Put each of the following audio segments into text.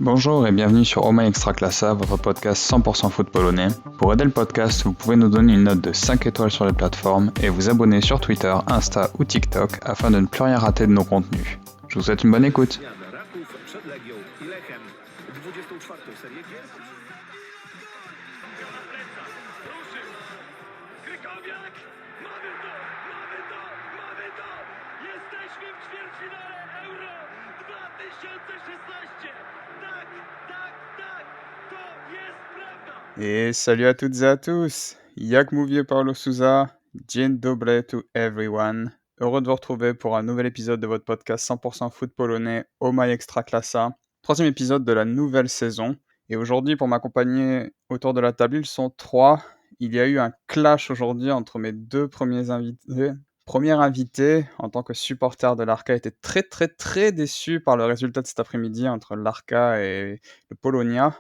Bonjour et bienvenue sur Oma Extraclassa, votre podcast 100% foot polonais. Pour aider le podcast, vous pouvez nous donner une note de 5 étoiles sur les plateformes et vous abonner sur Twitter, Insta ou TikTok afin de ne plus rien rater de nos contenus. Je vous souhaite une bonne écoute. Et salut à toutes et à tous, jak mówię Paulo Souza, dzień dobry to everyone. Heureux de vous retrouver pour un nouvel épisode de votre podcast 100% foot polonais, Oh My Extraclassa. Troisième épisode de la nouvelle saison. Et aujourd'hui, pour m'accompagner autour de la table, ils sont trois. Il y a eu un clash aujourd'hui entre mes deux premiers invités. Premier invité, en tant que supporter de l'Arka, était très déçu par le résultat de cet après-midi entre l'Arka et le Polonia.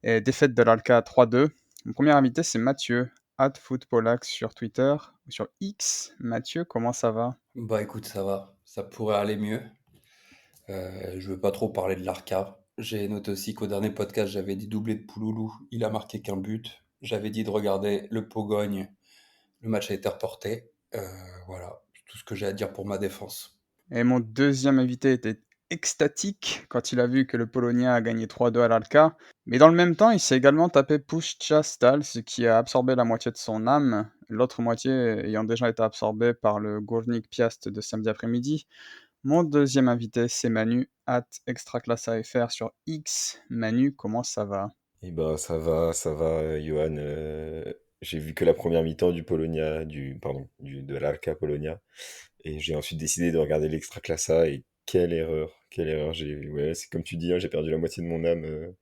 Et défaite de l'Alca 3-2. Mon premier invité, c'est Mathieu, @footpolax sur Twitter ou sur X. Mathieu, comment ça va? Bah écoute, ça va, ça pourrait aller mieux. Je veux pas trop parler de l'Arca. J'ai noté aussi qu'au dernier podcast, j'avais dit doublé de Pouloulou, il a marqué qu'un but. J'avais dit de regarder le Pogogne, le match a été reporté. Voilà, c'est tout ce que j'ai à dire pour ma défense. Et mon deuxième invité était extatique quand il a vu que le Polonia a gagné 3-2 à l'Alca. Mais dans le même temps, il s'est également tapé Puszcza Stal, ce qui a absorbé la moitié de son âme, l'autre moitié ayant déjà été absorbée par le Górnik Piast de samedi après-midi. Mon deuxième invité, c'est Manu, @extraclassafr sur X. Manu, comment ça va? Eh ben ça va, Johan. J'ai vu que la première mi-temps du Polonia, de l'Arka Polonia, et j'ai ensuite décidé de regarder l'Extraclassa. Et quelle erreur. Ouais, c'est comme tu dis, hein, j'ai perdu la moitié de mon âme,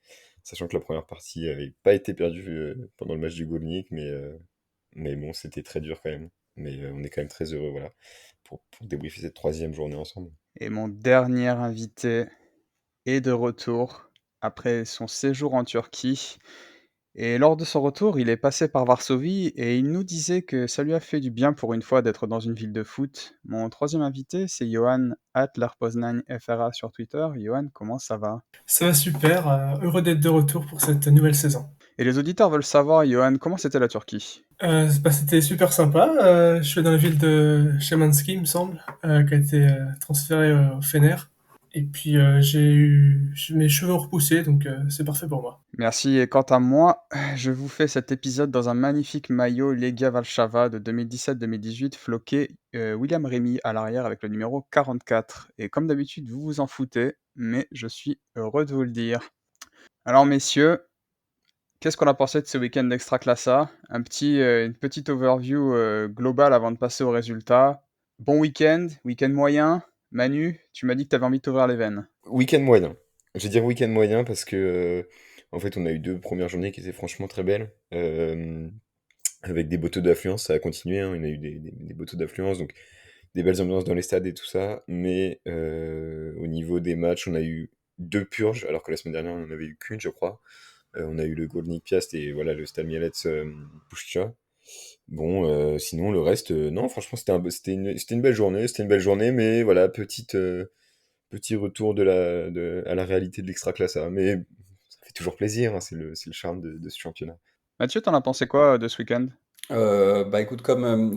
sachant que la première partie avait pas été perdue pendant le match du Górnik, mais bon, c'était très dur quand même. Mais on est quand même très heureux, voilà, pour débriefer cette troisième journée ensemble. Et mon dernier invité est de retour après son séjour en Turquie. Et lors de son retour, il est passé par Varsovie et il nous disait que ça lui a fait du bien pour une fois d'être dans une ville de foot. Mon troisième invité, c'est Johan @larpoznań FRA sur Twitter. Johan, comment ça va? Ça va super, heureux d'être de retour pour cette nouvelle saison. Et les auditeurs veulent savoir, Johan, comment c'était la Turquie? C'était super sympa. Je suis dans la ville de Shemanski, il me semble, qui a été transféré au Fener. Et puis j'ai mes cheveux repoussés, donc c'est parfait pour moi. Merci. Et quant à moi, je vous fais cet épisode dans un magnifique maillot Legia Warszawa de 2017-2018, floqué William Rémy à l'arrière avec le numéro 44. Et comme d'habitude, vous vous en foutez, mais je suis heureux de vous le dire. Alors messieurs, qu'est-ce qu'on a pensé de ce week-end d'Extraclassa? Une petite overview globale avant de passer aux résultats. Bon week-end moyen. Manu, tu m'as dit que tu avais envie de t'ouvrir les veines. Week-end moyen. Je vais dire week-end moyen parce que, en fait, on a eu deux premières journées qui étaient franchement très belles. Avec des beaux taux d'affluence, ça a continué, hein. On a eu des beaux taux d'affluence, donc des belles ambiances dans les stades et tout ça. Mais au niveau des matchs, on a eu deux purges, alors que la semaine dernière, on n'en avait eu qu'une, je crois. On a eu le Górnik Piast et voilà, le Stal Mielec Puszcza. Bon, sinon, le reste, non, franchement, c'était une belle journée. C'était une belle journée, mais voilà, petit retour à la réalité de l'Extraclassa. Mais ça fait toujours plaisir, hein, c'est le charme de ce championnat. Mathieu, t'en as pensé quoi de ce week-end? Bah écoute, comme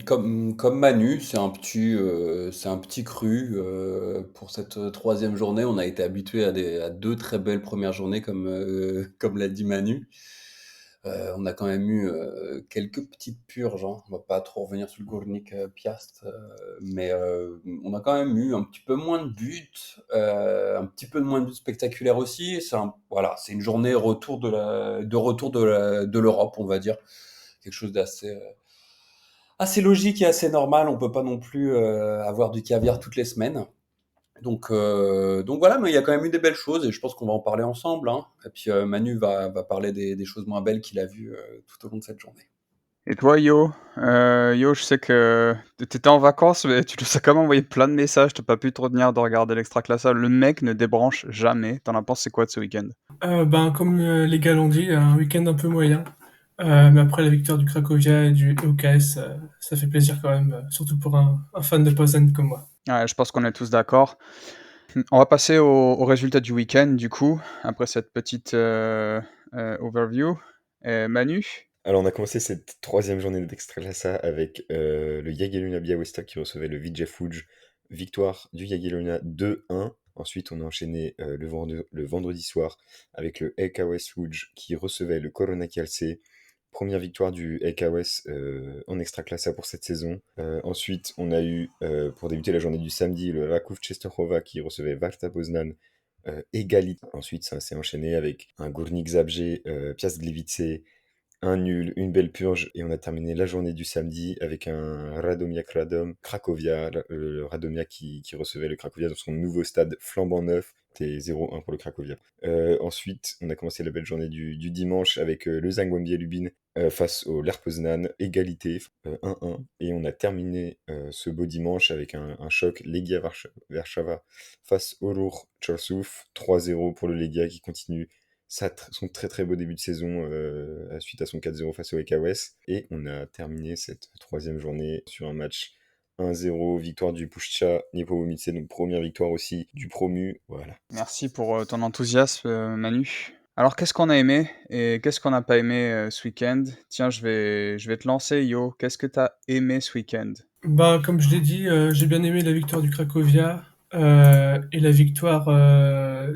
Manu, c'est un petit cru. Pour cette troisième journée, on a été habitué à deux très belles premières journées, comme l'a dit Manu. On a quand même eu quelques petites purges, hein. On va pas trop revenir sur le Górnik Piast, mais on a quand même eu un petit peu moins de buts, un petit peu moins de buts spectaculaires aussi. Voilà, c'est une journée de retour de l'Europe, on va dire. Quelque chose assez logique et assez normal. On peut pas non plus avoir du caviar toutes les semaines. Donc voilà, mais il y a quand même eu des belles choses et je pense qu'on va en parler ensemble, hein. Et puis Manu va parler des choses moins belles qu'il a vues tout au long de cette journée. Et toi, Yo? Yo, je sais que t'étais en vacances, mais tu nous as quand même envoyé plein de messages, t'as pas pu te retenir de regarder l'Extraclassa. Le mec ne débranche jamais. T'en as pensé quoi de ce week-end? Comme les gars l'ont dit, un week-end un peu moyen. Mais après la victoire du Cracovia et du OKS, ça fait plaisir quand même, surtout pour un fan de Poznań comme moi. Ouais, je pense qu'on est tous d'accord. On va passer aux résultats du week-end, du coup, après cette petite overview. Manu? Alors, on a commencé cette troisième journée d'Extraclassa avec le Jagiellona Białystok qui recevait le Widzew Łódź. Victoire du Jagiellona 2-1. Ensuite, on a enchaîné le vendredi soir avec le LKS Łódź qui recevait le Korona Kielce. Première victoire du LKS en Extraclassa pour cette saison. Ensuite, on a eu, pour débuter la journée du samedi, le Raków Częstochowa qui recevait Warta Poznań. Égalité. Ensuite, ça s'est enchaîné avec un Górnik Zabrze, Piast Gliwice, un nul, une belle purge, et on a terminé la journée du samedi avec un Radomiak Radom Cracovia, le Radomiak qui recevait le Cracovia dans son nouveau stade flambant neuf. C'était 0-1 pour le Cracovia. Ensuite, on a commencé la belle journée du dimanche avec le Zagłębie Lubin face au Lech Poznań, égalité 1-1. Et on a terminé ce beau dimanche avec un choc Legia Warszawa face au Ruch Chorzów, 3-0 pour le Legia qui continue son très très beau début de saison suite à son 4-0 face au EKS. Et on a terminé cette troisième journée sur un match 1-0, victoire du Puszcza Niepołomice, donc première victoire aussi du promu. Voilà. Merci pour ton enthousiasme, Manu. Alors, qu'est-ce qu'on a aimé et qu'est-ce qu'on n'a pas aimé ce week-end? Tiens, je vais te lancer, Yo. Qu'est-ce que tu as aimé ce week-end? Bah, comme je l'ai dit, j'ai bien aimé la victoire du Cracovia et la victoire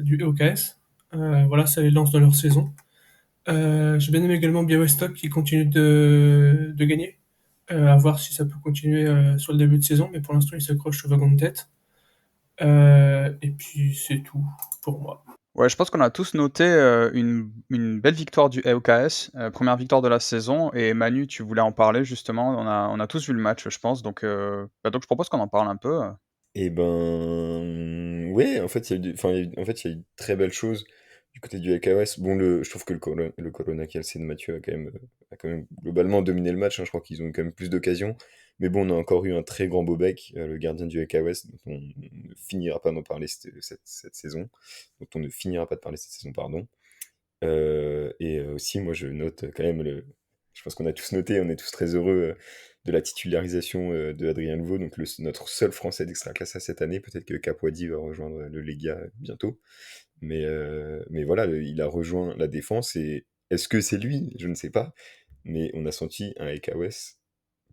du EOKS. Voilà, ça les lance dans leur saison. J'ai bien aimé également Białystok qui continue de gagner. À voir si ça peut continuer sur le début de saison, mais pour l'instant, il s'accroche au wagon de tête. Et puis, c'est tout pour moi. Ouais, je pense qu'on a tous noté une belle victoire du EOKS, première victoire de la saison. Et Manu, tu voulais en parler justement. On a tous vu le match, je pense. Donc je propose qu'on en parle un peu. Et ben, ouais, en fait, il y a eu, en fait, il y a eu de très belles choses du côté du LKS. Bon, je trouve que le Corona Kielce de Mathieu a quand même globalement dominé le match, hein. Je crois qu'ils ont eu quand même plus d'occasions. Mais bon, on a encore eu un très grand Bobek, le gardien du LKS, dont on ne finira pas d'en parler cette saison. Dont on ne finira pas de parler cette saison, pardon. Et aussi, moi, je note quand même je pense qu'on a tous noté, on est tous très heureux de la titularisation de Adrien Louveau, donc notre seul Français d'Extraclasse cette année. Peut-être que Capoidi va rejoindre le Legia bientôt. Mais voilà, il a rejoint la défense. Et est-ce que c'est lui? Je ne sais pas. Mais on a senti un EKS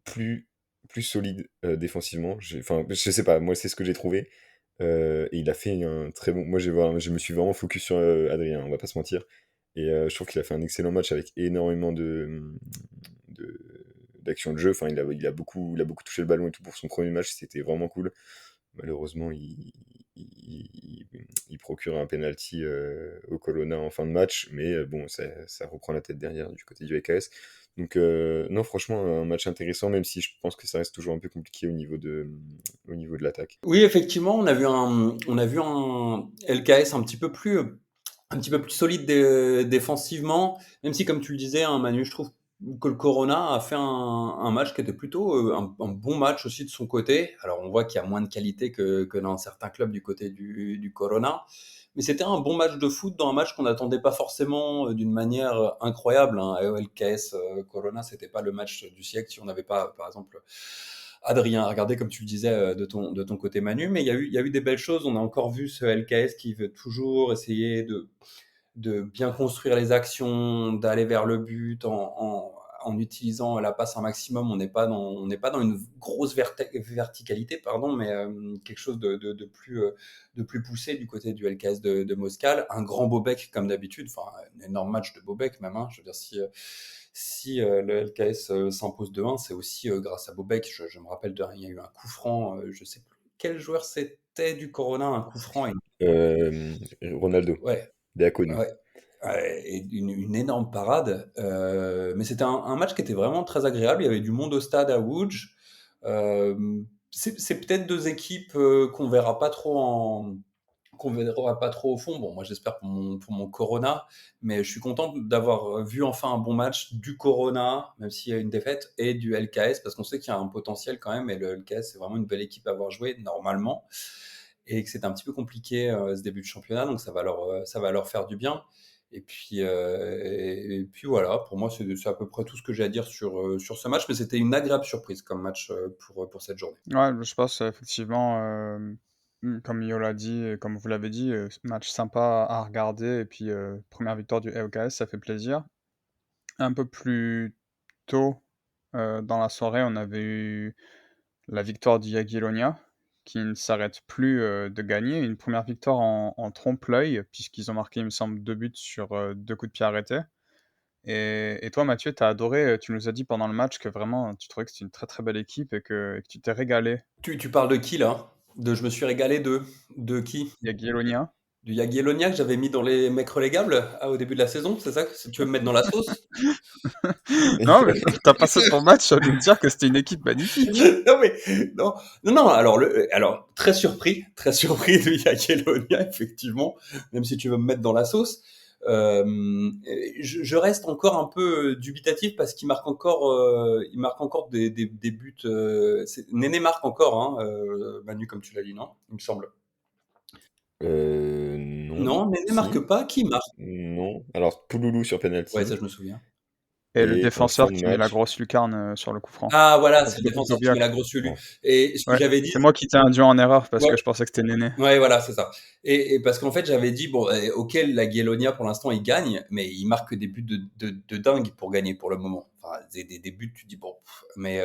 plus, plus solide défensivement. Enfin, je sais pas, moi, c'est ce que j'ai trouvé. Et il a fait un très bon. Moi, je me suis vraiment focus sur Adrien, on va pas se mentir. Et je trouve qu'il a fait un excellent match avec énormément d'action de jeu. Enfin, il a beaucoup touché le ballon et tout pour son premier match. C'était vraiment cool. Malheureusement, il procure un penalty au Corona en fin de match. Mais bon, ça reprend la tête derrière du côté du EKS. Donc, non, franchement, un match intéressant, même si je pense que ça reste toujours un peu compliqué au niveau de l'attaque. Oui, effectivement, on a vu un LKS un petit peu plus solide défensivement, même si, comme tu le disais, hein, Manu, je trouve que le Corona a fait un match qui était plutôt un bon match aussi de son côté. Alors, on voit qu'il y a moins de qualité que dans certains clubs du côté du Corona, mais c'était un bon match de foot dans un match qu'on n'attendait pas forcément d'une manière incroyable, hein. LKS Corona, c'était pas le match du siècle si on n'avait pas, par exemple, Adrien, regardez comme tu le disais de ton côté Manu, mais il y a eu des belles choses. On a encore vu ce LKS qui veut toujours essayer de bien construire les actions, d'aller vers le but en utilisant la passe un maximum. On n'est pas dans une grosse verticalité, pardon, mais quelque chose de plus poussé du côté du LKS de Moscal. Un grand Bobek comme d'habitude, enfin un énorme match de Bobek même. Hein. Je veux dire, si le LKS s'impose 2-1, c'est aussi grâce à Bobek. Je me rappelle, il y a eu un coup franc, je ne sais plus quel joueur c'était du Corona, un coup franc. Ronaldo, Ouais, Beaconu. ouais. Et une énorme parade. Mais c'était un match qui était vraiment très agréable. Il y avait du monde au stade à Łódź. C'est peut-être deux équipes qu'on verra pas trop au fond. Bon, moi j'espère pour mon Corona, mais je suis content d'avoir vu enfin un bon match du Corona, même s'il y a une défaite, et du LKS, parce qu'on sait qu'il y a un potentiel quand même, et le LKS c'est vraiment une belle équipe à avoir joué normalement, et que c'est un petit peu compliqué ce début de championnat, donc ça va leur faire du bien. Et puis voilà, pour moi c'est à peu près tout ce que j'ai à dire sur ce match, mais c'était une agréable surprise comme match pour cette journée. Ouais, je pense effectivement. Comme Yo l'a dit et comme vous l'avez dit, match sympa à regarder et puis, 1re victoire du LKS, ça fait plaisir. Un peu plus tôt, dans la soirée, on avait eu la victoire du Jagiellonia qui ne s'arrête plus, de gagner. Une première victoire en trompe-l'œil puisqu'ils ont marqué, il me semble, 2 buts sur, 2 coups de pied arrêtés et toi, Mathieu, tu as adoré, tu nous as dit pendant le match que vraiment tu trouvais que c'était une très, très belle équipe et que tu t'es régalé. Tu parles de qui là? De je me suis régalé de qui? Jagiellonia. Du Jagiellonia que j'avais mis dans les mecs relégables au début de la saison, c'est ça? Tu veux me mettre dans la sauce? Non, mais tu passé ton match à nous dire que c'était une équipe magnifique. Non mais non, non, non. Alors très surpris de Jagiellonia effectivement, même si tu veux me mettre dans la sauce. Je reste encore un peu dubitatif parce il marque encore des buts. Néné marque encore, hein, Manu, comme tu l'as dit, non? Il me semble. Non. Non, Néné marque Si? pas. Qui marque? Non. Alors, Pouloulou sur Ouais, ça penalty je me souviens. Et le et en fin défenseur de qui met la match, grosse lucarne, sur le coup franc. Ah voilà, c'est le Contre défenseur qui met Kukoviak. la grosse bon, Ulu. Et ce que Ouais, j'avais dit, c'est moi qui t'ai induit en erreur parce ouais, que je pensais que c'était Néné. ouais, voilà, c'est ça. Et parce qu'en fait, j'avais dit, bon, ok, la Guélonia, pour l'instant, il gagne, mais il marque des buts de dingue pour gagner pour le moment. Enfin, des buts, tu dis, bon, mais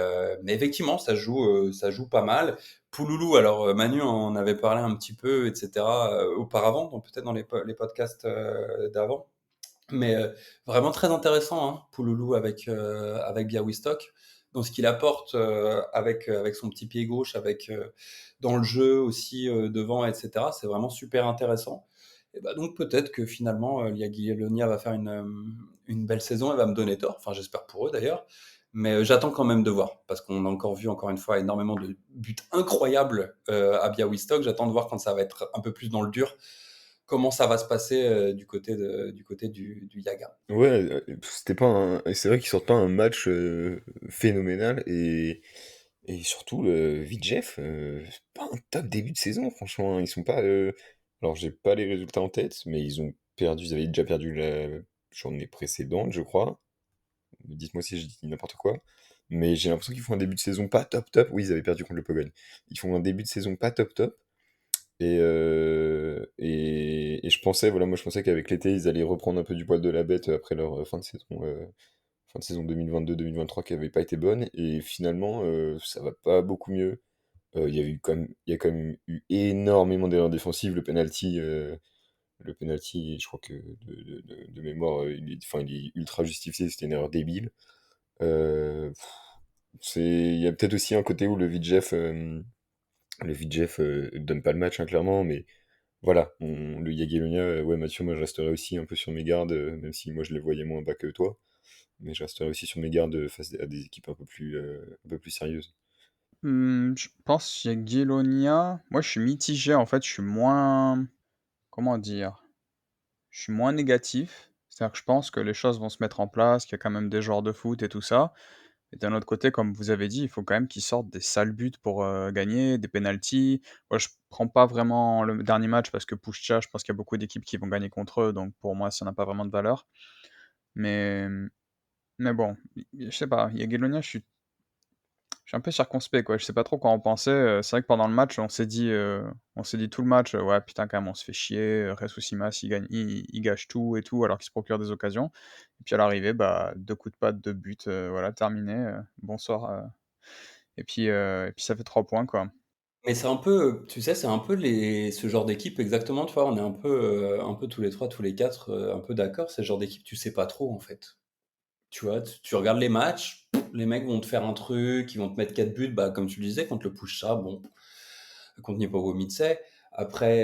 effectivement, ça joue pas mal. Pouloulou, alors Manu en avait parlé un petit peu, etc., auparavant, donc peut-être dans les podcasts d'avant. Mais vraiment très intéressant, hein, Pouloulou avec Białystok, dans ce qu'il apporte avec son petit pied gauche, dans le jeu aussi devant, etc. C'est vraiment super intéressant. Et bah donc peut-être que finalement Jagiellonia va faire une belle saison et va me donner tort. Enfin, j'espère pour eux d'ailleurs. Mais j'attends quand même de voir, parce qu'on a encore vu, encore une fois, énormément de buts incroyables à Białystok. J'attends de voir quand ça va être un peu plus dans le dur, comment ça va se passer du côté du Yaga. ouais, c'était pas c'est vrai qu'ils sortent pas un match phénoménal et surtout le Vidjef, c'est pas un top début de saison, franchement, hein. Ils sont pas. Alors, j'ai pas les résultats en tête, mais ils avaient déjà perdu la journée précédente, je crois. Dites-moi si je dis n'importe quoi. Mais j'ai l'impression qu'ils font un début de saison pas top top. Oui, ils avaient perdu contre le Pogone. Ils font un début de saison pas top top. Et je pensais, voilà, moi je pensais qu'avec l'été, ils allaient reprendre un peu du poil de la bête après leur fin de saison 2022-2023 qui avait pas été bonne. Et finalement, ça va pas beaucoup mieux. Il y a quand même eu énormément d'erreurs défensives. Le penalty, je crois que de mémoire, enfin, il est ultra justifié. C'était une erreur débile. Euh, pff, il y a peut-être aussi un côté où le Vidjef donne pas le match, hein, clairement, mais voilà, le Jagiellonia, ouais, Mathieu, moi je resterai aussi un peu sur mes gardes, même si moi je les voyais moins bas que toi, mais je resterai aussi sur mes gardes face à des équipes un peu plus sérieuses. Je pense Jagiellonia, moi je suis mitigé en fait, je suis moins comment dire? Je suis moins négatif. C'est-à-dire que je pense que les choses vont se mettre en place, qu'il y a quand même des joueurs de foot et tout ça. Et d'un autre côté, comme vous avez dit, il faut quand même qu'ils sortent des sales buts pour, gagner, des pénaltys. Moi, je prends pas vraiment le dernier match parce que Puszcza, je pense qu'il y a beaucoup d'équipes qui vont gagner contre eux, donc pour moi, ça n'a pas vraiment de valeur. Mais mais bon, je sais pas, Jagiellonia, je suis un peu circonspect, quoi. Je sais pas trop quoi en penser. C'est vrai que pendant le match, on s'est dit tout le match, ouais, putain, quand même, on se fait chier. Jesus Simas, il gâche tout et tout, alors qu'il se procure des occasions. Et puis à l'arrivée, bah, 2 coups de patte, 2 buts, voilà, terminé. Bonsoir. Et puis ça fait 3 points, quoi. Mais c'est un peu, tu sais, c'est un peu ce genre d'équipe exactement, tu vois, on est un peu tous les trois, tous les quatre, un peu d'accord. C'est le genre d'équipe, tu sais pas trop en fait. Tu vois, tu regardes les matchs, les mecs vont te faire un truc, ils vont te mettre 4 buts, bah, comme tu le disais, contre le Puszcza, bon, contre Niepołomice. Après,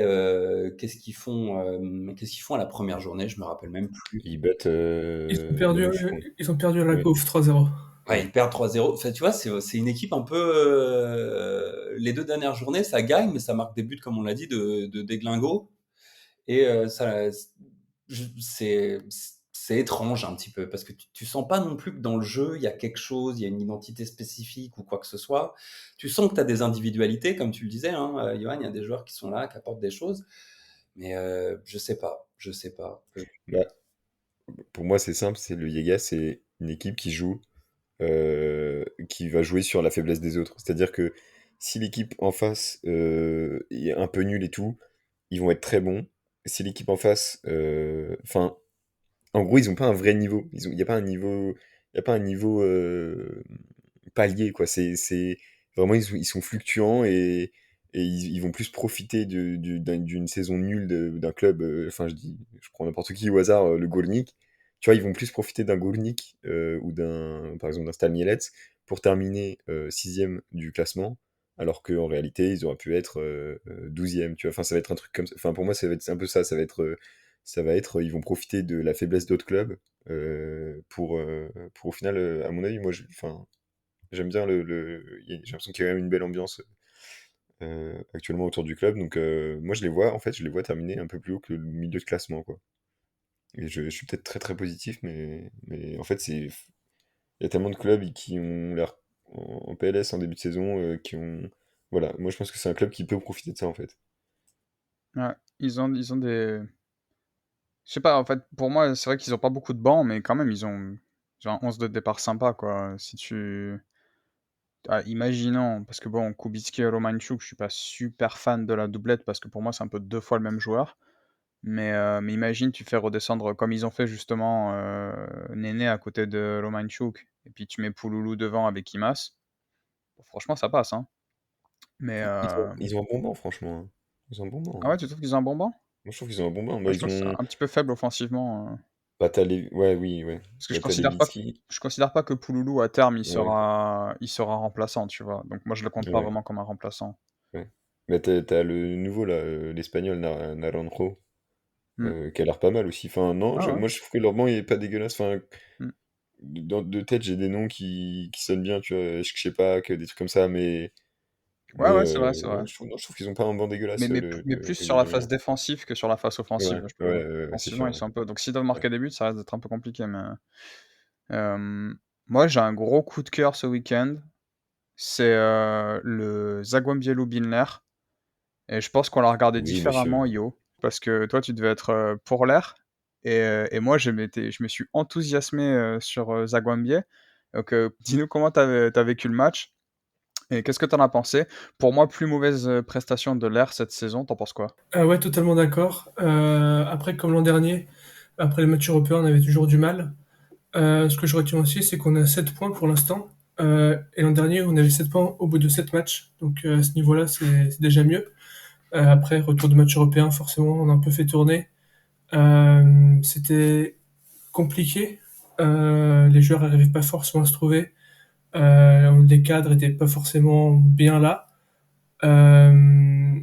qu'est-ce qu'ils font à la première journée? Je me rappelle même plus. Ils battent Manuche contre. Ils ont perdu à la Ouais. Gauff 3-0. Ouais, ils perdent 3-0. Enfin, tu vois, c'est une équipe un peu. Les deux dernières journées, ça gagne, mais ça marque des buts, comme on l'a dit, de déglingo. Et c'est c'est étrange un petit peu, parce que tu sens pas non plus que dans le jeu, il y a quelque chose, il y a une identité spécifique ou quoi que ce soit. Tu sens que tu as des individualités, comme tu le disais, hein, Johan, il y a des joueurs qui sont là, qui apportent des choses. Mais je sais pas, je sais pas. Bah, pour moi, c'est simple, c'est le Jaga, c'est une équipe qui va jouer sur la faiblesse des autres. C'est-à-dire que si l'équipe en face est un peu nulle et tout, ils vont être très bons. Si l'équipe en face, enfin, en gros, ils ont pas un vrai niveau. Il n'y a pas un niveau, il y a pas un niveau palier, quoi. C'est vraiment, ils sont fluctuants et ils vont plus profiter d'une saison nulle d'un club. Enfin, je prends n'importe qui au hasard, le Gornik. Tu vois, ils vont plus profiter d'un Gornik ou par exemple, d'un Stal Mielec pour terminer sixième du classement, alors qu'en réalité, ils auraient pu être 12e. Tu vois, enfin, ça va être un truc comme ça. Enfin, pour moi, ça va être un peu ça. Ils vont profiter de la faiblesse d'autres clubs pour au final, à mon avis, enfin, j'aime bien j'ai l'impression qu'il y a quand même une belle ambiance actuellement autour du club. Donc, moi, je les vois terminer un peu plus haut que le milieu de classement, quoi. Et je suis peut-être très très positif, mais en fait, il y a tellement de clubs qui ont l'air en PLS en début de saison, voilà, moi je pense que c'est un club qui peut profiter de ça en fait. Ouais, ils ont des je sais pas, en fait, pour moi, c'est vrai qu'ils ont pas beaucoup de bancs, mais quand même, ils ont un 11 de départ sympa, quoi. Si tu imaginons, parce que bon, Kubicki et Romanchuk, je suis pas super fan de la doublette parce que pour moi, c'est un peu 2 fois le même joueur. Mais imagine, tu fais redescendre comme ils ont fait justement, Néné à côté de Romanchuk et puis tu mets Pouloulou devant avec Imaz. Bon, franchement, ça passe, hein. Mais, Ils ont un bon banc, franchement, hein. Ils ont un bon banc, ah hein. ouais, tu trouves qu'ils ont un bon banc? Moi je trouve qu'ils ont un bon banc. Bah, Moi, je ils trouve que c'est ont. un petit peu faible offensivement, Bah, ouais, oui, ouais. parce que Bah, t'as Levitsky. je considère pas que Pouloulou à terme Ouais, il sera remplaçant, tu vois? Donc moi je le compte pas ouais, vraiment comme un remplaçant. ouais. Bah, t'as le nouveau là, l'espagnol Naranjo, Mmh. qui a l'air pas mal aussi. Enfin, non, Ah ouais. moi je trouve que leur banc il est pas dégueulasse. Enfin, Mmh. de tête, j'ai des noms qui sonnent bien, tu vois. Je sais pas, que des trucs comme ça, mais. Ouais, Mais ouais, c'est vrai, c'est vrai. ouais, non, je trouve qu'ils ont pas un banc dégueulasse, Mais plus le sur la phase Grigorian. défensive que sur la phase offensive, Ouais, je ouais, trouve. ouais, c'est Offensivement, sûr. ils Ouais. sont un peu donc s'ils doivent marquer Ouais. des buts, ça risque d'être un peu compliqué, mais, moi j'ai un gros coup de cœur ce week-end, c'est, le Zagłębie Lubin et je pense qu'on l'a regardé Oui, différemment, monsieur. Yo, parce que toi tu devais être, pour l'Air et moi je me suis enthousiasmé, sur, Zagłębie. Donc, dis-nous comment tu as vécu le match et qu'est-ce que tu en as pensé? Pour moi, plus mauvaise, prestation de l'Air cette saison, tu en penses quoi? Ah ouais, totalement d'accord. Après, comme l'an dernier, après les matchs européens, on avait toujours du mal. Ce que je retiens aussi, c'est qu'on a 7 points pour l'instant. Et l'an dernier, on avait 7 points au bout de 7 matchs. Donc à ce niveau-là, c'est déjà mieux. Après, retour de match européen, forcément, on a un peu fait tourner. C'était compliqué. Les joueurs n'arrivaient pas forcément à se trouver. Les cadres n'étaient pas forcément bien là. Euh,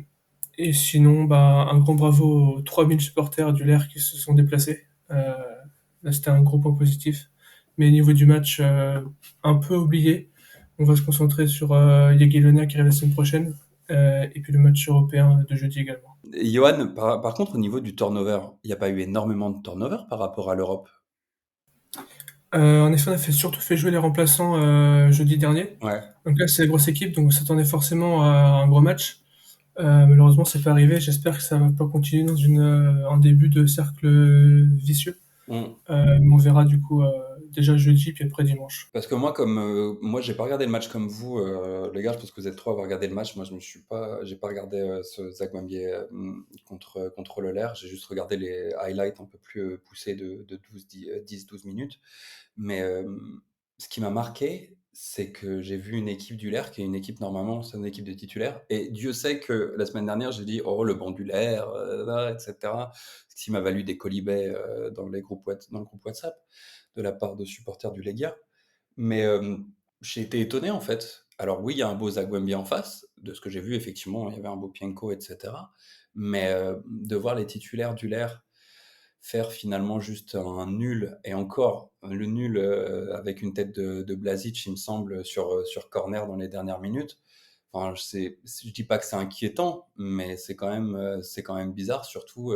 et sinon, bah, un grand bravo aux 3000 supporters du LER qui se sont déplacés. Là, c'était un gros point positif. Mais au niveau du match, un peu oublié. On va se concentrer sur Jagiellonia qui arrive la semaine prochaine. Et puis le match européen de jeudi également. Et Johan, par contre, au niveau du turnover, il n'y a pas eu énormément de turnover par rapport à l'Europe. En effet, on a surtout fait jouer les remplaçants jeudi dernier. Ouais. Donc là, c'est la grosse équipe, donc on s'attendait forcément à un gros match. Malheureusement, c'est pas arrivé. J'espère que ça va pas continuer dans un début de cercle vicieux. Mm. Mais on verra du coup déjà jeudi, puis après dimanche. Parce que moi, moi, j'ai pas regardé le match comme vous, les gars. Je pense que vous êtes trois à avoir regardé le match. Moi, j'ai pas regardé ce Zagwambi contre le LR. J'ai juste regardé les highlights un peu plus poussés de 10-12 minutes. Mais ce qui m'a marqué, c'est que j'ai vu une équipe du LR qui est une équipe normalement, c'est une équipe de titulaires. Et Dieu sait que la semaine dernière, j'ai dit oh le banc du LR, etc. Ce qui m'a valu des colibets dans le groupe WhatsApp de la part de supporters du Legia. Mais j'ai été étonné en fait. Alors oui, il y a un beau Zagwembi en face. De ce que j'ai vu, effectivement, il y avait un beau Pienko, etc. Mais de voir les titulaires du LER faire finalement juste un nul, et encore le nul avec une tête de Blazic, il me semble, sur corner dans les dernières minutes. Enfin, je dis pas que c'est inquiétant, mais c'est quand même bizarre, surtout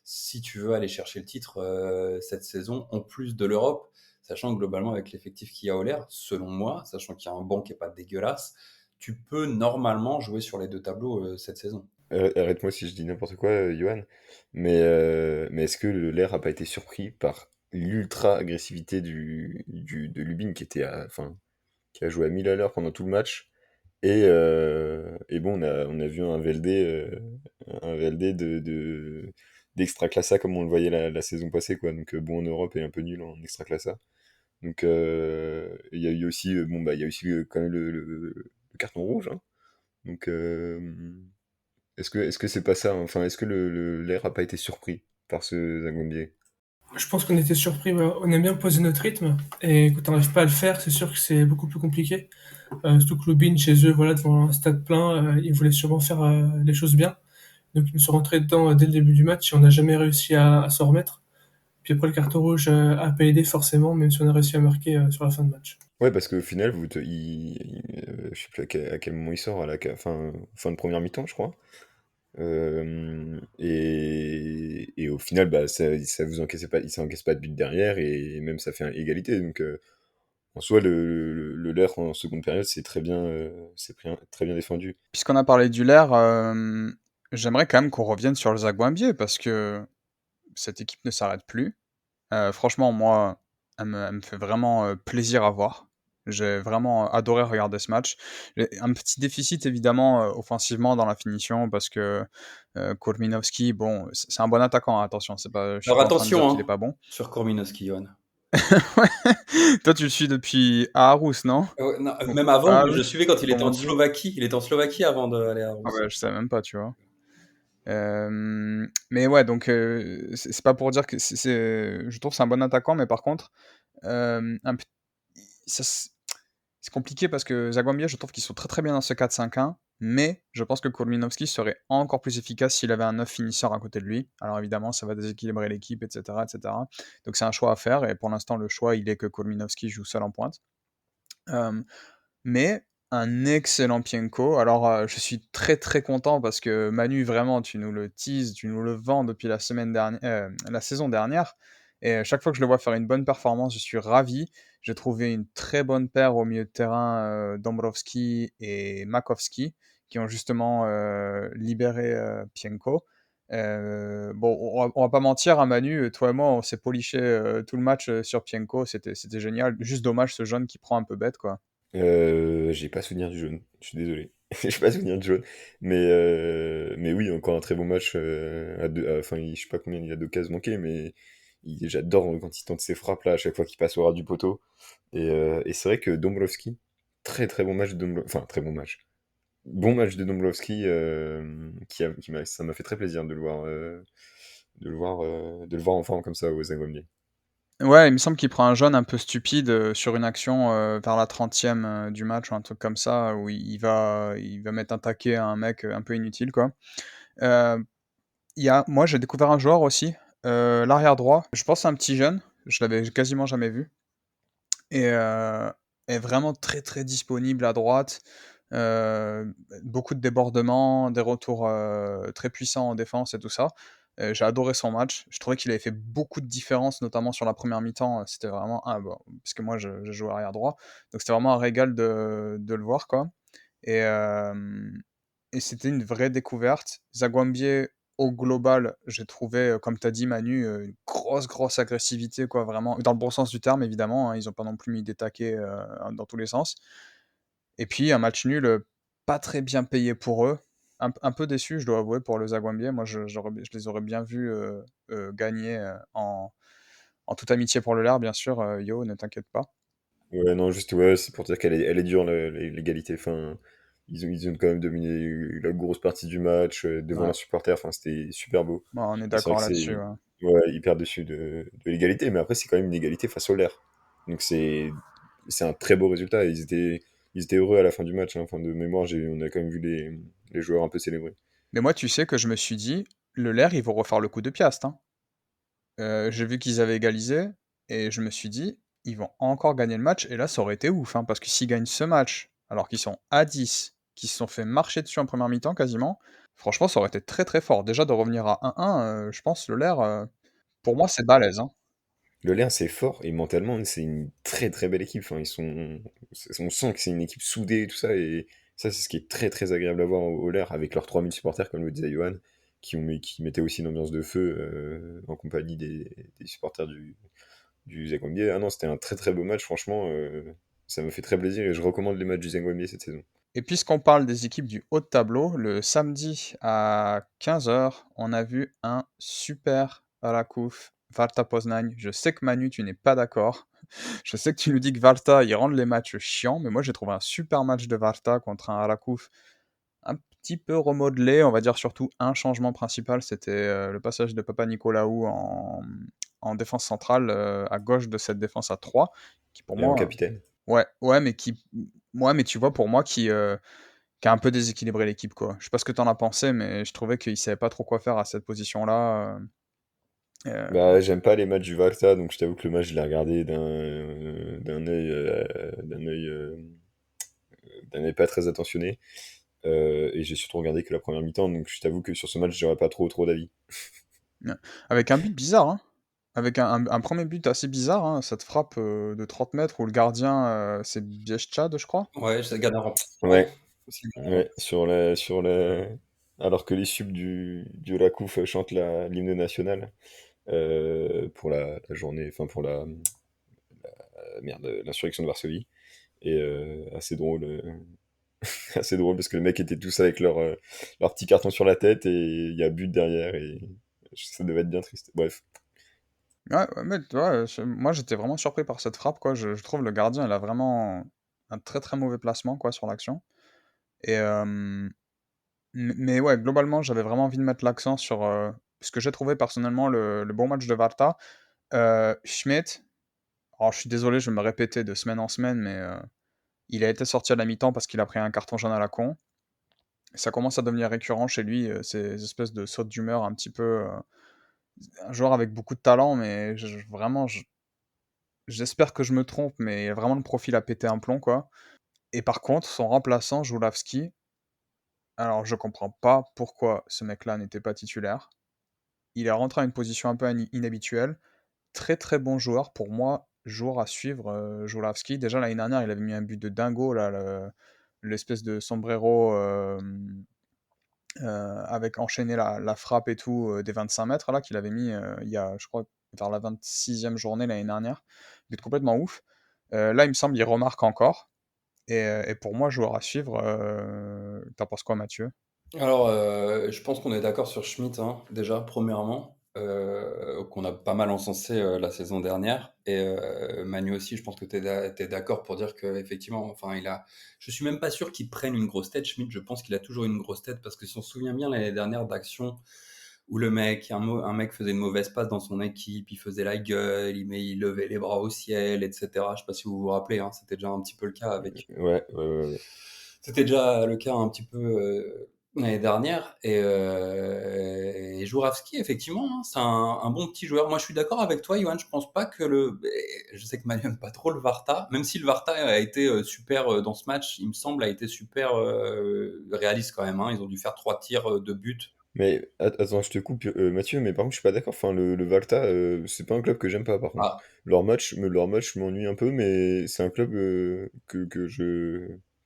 si tu veux aller chercher le titre cette saison, en plus de l'Europe, sachant que globalement, avec l'effectif qu'il y a au l'air, selon moi, sachant qu'il y a un banc qui est pas dégueulasse, tu peux normalement jouer sur les deux tableaux cette saison. Arrête-moi si je dis n'importe quoi, Johan, mais est-ce que l'air a pas été surpris par l'ultra agressivité de Lubin qui était enfin, qui a joué à 1000 à l'heure pendant tout le match Et bon, on a vu un VLD d'Extraclassa comme on le voyait la saison passée, quoi. Donc bon en Europe et un peu nul en Extraclassa. Donc il y a eu aussi, bon, bah, il y a aussi quand même le carton rouge, hein. Donc est-ce que c'est pas ça, hein. Enfin, est-ce que l'air a pas été surpris par ce Zagombier? Je pense qu'on était surpris, ouais. On aime bien poser notre rythme, et quand on n'arrive pas à le faire, c'est sûr que c'est beaucoup plus compliqué. Surtout que Lubin, chez eux, voilà, devant un stade plein, ils voulaient sûrement faire les choses bien. Donc ils nous sont rentrés dedans dès le début du match et on n'a jamais réussi à s'en remettre. Puis après, le carton rouge a pas aidé forcément, même si on a réussi à marquer sur la fin de match. Ouais, parce qu'au final, je sais plus à quel moment il sort, fin de première mi-temps, je crois. Et au final, bah, ça vous encaissez pas, ça encaisse pas de but derrière, et même ça fait égalité. Donc en soi, le Ler en seconde période, très bien défendu. Puisqu'on a parlé du LER, j'aimerais quand même qu'on revienne sur le Zagwambier parce que cette équipe ne s'arrête plus. Franchement, moi, elle me fait vraiment plaisir à voir. J'ai vraiment adoré regarder ce match. J'ai un petit déficit évidemment offensivement dans la finition parce que Kurminowski, bon, c'est un bon attaquant, hein, attention, je suis Alors pas en train de dire attention, qu'il est hein, pas bon. sur Korminowski, Johan. Toi, tu le suis depuis Aarhus, non? Ouais, non, Ou même avant, moi, je le Aarhus, suivais quand il comme était on en dit. Slovaquie. Il était en Slovaquie avant d'aller à Ah Rousse. ouais, je savais même pas, tu vois. Mais ouais, donc c'est pas pour dire que je trouve que c'est un bon attaquant, mais par contre, un p- ça, c'est compliqué parce que Zagwambia, je trouve qu'ils sont très très bien dans ce 4-5-1, mais je pense que Kurminowski serait encore plus efficace s'il avait un 9 finisseur à côté de lui. Alors évidemment, ça va déséquilibrer l'équipe, etc., etc. Donc c'est un choix à faire, et pour l'instant, le choix, il est que Kurminowski joue seul en pointe. Euh, mais un excellent Pienko. Alors, je suis très très content parce que Manu, vraiment, tu nous le teases, tu nous le vends depuis la saison dernière. Et chaque fois que je le vois faire une bonne performance, je suis ravi. J'ai trouvé une très bonne paire au milieu de terrain, Dombrowski et Makowski, qui ont justement libéré Pienko. Bon, on va pas mentir, hein, Manu, toi et moi, on s'est poliché tout le match sur Pienko. C'était génial. Juste dommage ce jaune qui prend un peu bête, quoi. J'ai pas souvenir du jaune, je suis désolé. J'ai pas souvenir du jaune. Mais oui, encore un très bon match. Enfin, je sais pas combien il y a d'occasions manquées, mais j'adore quand il tente ses frappes là, à chaque fois qu'il passe au ras du poteau. Et c'est vrai que Dombrowski, très très bon match de Dombrowski. Enfin, très bon match. Bon match de Dombrowski, ça m'a fait très plaisir de le voir enfin comme ça aux Zagombier. Ouais, il me semble qu'il prend un jaune un peu stupide, sur une action, vers la 30e du match ou un truc comme ça, où il va mettre un taquet à un mec, un peu inutile, quoi. Heu, moi, j'ai découvert un joueur aussi, l'arrière droit. Je pense à un petit jeune, je l'avais quasiment jamais vu, et est vraiment très, très disponible à droite. Beaucoup de débordements, des retours, très puissants en défense et tout ça. J'ai adoré son match. Je trouvais qu'il avait fait beaucoup de différence, notamment sur la première mi-temps, c'était vraiment bon, parce que moi je joue arrière droit, donc c'était vraiment un régal de le voir, quoi. Et c'était une vraie découverte. Zagwambier, au global, j'ai trouvé, comme tu as dit Manu, une grosse, grosse agressivité, quoi, vraiment, dans le bon sens du terme évidemment, hein, ils ont pas non plus mis des taquets, dans tous les sens. Et puis un match nul, pas très bien payé pour eux. Un peu déçu, je dois avouer, pour le Zagwambier. Moi, je les aurais bien vus gagner, en toute amitié pour le LAR, bien sûr, Yo, ne t'inquiète pas. Ouais, non, juste, ouais, c'est pour dire qu'elle est dure, l'égalité. Enfin, ils ont quand même dominé la grosse partie du match, devant Ouais, leurs supporters. Enfin, c'était super beau. bon, on est Et c'est vrai d'accord que là-dessus, c'est, ouais. ouais, hyper déçu de l'égalité, mais après, c'est quand même une égalité face au l'air. Donc, c'est un très beau résultat. Ils étaient heureux à la fin du match, hein. Enfin, de mémoire, on a quand même vu les joueurs un peu célébrer. Mais moi, tu sais que je me suis dit: «Le LAR, ils vont refaire le coup de Piast, hein». J'ai vu qu'ils avaient égalisé et je me suis dit: «Ils vont encore gagner le match», et là, ça aurait été ouf, hein, parce que s'ils gagnent ce match, alors qu'ils sont à 10, qu'ils se sont fait marcher dessus en première mi-temps quasiment, franchement, ça aurait été très, très fort. Déjà de revenir à 1-1, je pense le LAR, pour moi, c'est balèze, hein. Le Lerm, c'est fort et mentalement, c'est une très très belle équipe. Enfin, on sent que c'est une équipe soudée et tout ça. Et ça, c'est ce qui est très très agréable à voir au Lerm, avec leurs 3000 supporters, comme le disait Johan, qui mettaient aussi une ambiance de feu en compagnie des supporters du Zagombier. Ah non, c'était un très très beau match, franchement. Ça me fait très plaisir et je recommande les matchs du Zagombier cette saison. Et puisqu'on parle des équipes du haut de tableau, le samedi à 15 h, on a vu un super Rakov Varta Poznań. Je sais que Manu, tu n'es pas d'accord. Je sais que tu nous dis que Varta, ils rendent les matchs chiants, mais moi j'ai trouvé un super match de Varta contre un Rakov un petit peu remodelé. On va dire surtout un changement principal, c'était le passage de Papa Nicolaou en défense centrale à gauche de cette défense à 3, qui pour Et en moi, capitaine. ouais, mais tu vois, pour moi, qui a un peu déséquilibré l'équipe, quoi. Je sais pas ce que t'en as pensé, mais je trouvais qu'il savait pas trop quoi faire à cette position-là. Bah, j'aime pas les matchs du Varta, donc je t'avoue que le match, je l'ai regardé d'un œil pas très attentionné. Et j'ai surtout regardé que la première mi-temps, donc je t'avoue que sur ce match, j'aurais pas trop d'avis. Ouais. Avec un but bizarre, hein. Avec un premier but assez bizarre, hein, cette frappe de 30 mètres où le gardien, c'est Bieszczad, je crois. Ouais, c'est le gardien remplaçant. Ouais, C'est le gardien ouais, alors que les subs du Rakouf chantent l'hymne national pour la journée, enfin pour l'insurrection de Varsovie. Et assez drôle, assez drôle parce que les mecs étaient tous avec leur petit carton sur la tête et il y a but derrière et ça devait être bien triste. Bref. Ouais, ouais, mais tu vois, moi j'étais vraiment surpris par cette frappe, quoi. Je trouve le gardien, il a vraiment un très très mauvais placement, quoi, sur l'action. Et mais ouais, globalement, j'avais vraiment envie de mettre l'accent sur ce que j'ai trouvé personnellement le bon match de Varta. Schmidt, alors je suis désolé, je vais me répéter de semaine en semaine, mais il a été sorti à la mi-temps parce qu'il a pris un carton jaune à la con. Ça commence à devenir récurrent chez lui, ces espèces de sautes d'humeur un petit peu. Un joueur avec beaucoup de talent, mais vraiment, j'espère que je me trompe, mais il a vraiment le profil à péter un plomb, quoi. Et par contre, son remplaçant, Julavski, alors je comprends pas pourquoi ce mec-là n'était pas titulaire. Il est rentré à une position un peu inhabituelle. Très très bon joueur, pour moi, joueur à suivre, Julavski. Déjà l'année dernière, il avait mis un but de dingo, là, l'espèce de sombrero avec enchaîné la frappe et tout des 25 mètres, là, qu'il avait mis il y a, je crois, vers la 26e journée l'année dernière. But complètement ouf. Là, il me semble, il remarque encore. Et pour moi, joueur à suivre, t'en penses quoi, Mathieu? Alors, je pense qu'on est d'accord sur Schmitt, hein, déjà, premièrement, qu'on a pas mal encensé la saison dernière. Et Manu aussi, je pense que tu es d'accord pour dire qu'effectivement, enfin, je suis même pas sûr qu'il prenne une grosse tête, Schmitt. Je pense qu'il a toujours une grosse tête parce que si on se souvient bien l'année dernière d'actions où un mec faisait une mauvaise passe dans son équipe, il faisait la gueule, il levait les bras au ciel, etc. Je sais pas si vous vous rappelez, hein, c'était déjà un petit peu le cas avec. Ouais. C'était déjà le cas un petit peu l'année dernière. Et Jouravski, effectivement, hein, c'est un bon petit joueur. Moi, je suis d'accord avec toi, Johan. Je pense pas que je sais que Manu n'aime pas trop le Varta, même si le Varta a été super dans ce match, il me semble, a été super réaliste quand même, hein. Ils ont dû faire 3 tirs de but. Mais attends, je te coupe, Mathieu, mais par contre, je suis pas d'accord. Enfin, le Valta, c'est pas un club que j'aime pas, par contre. Ah, Leur match m'ennuie un peu, mais c'est un club que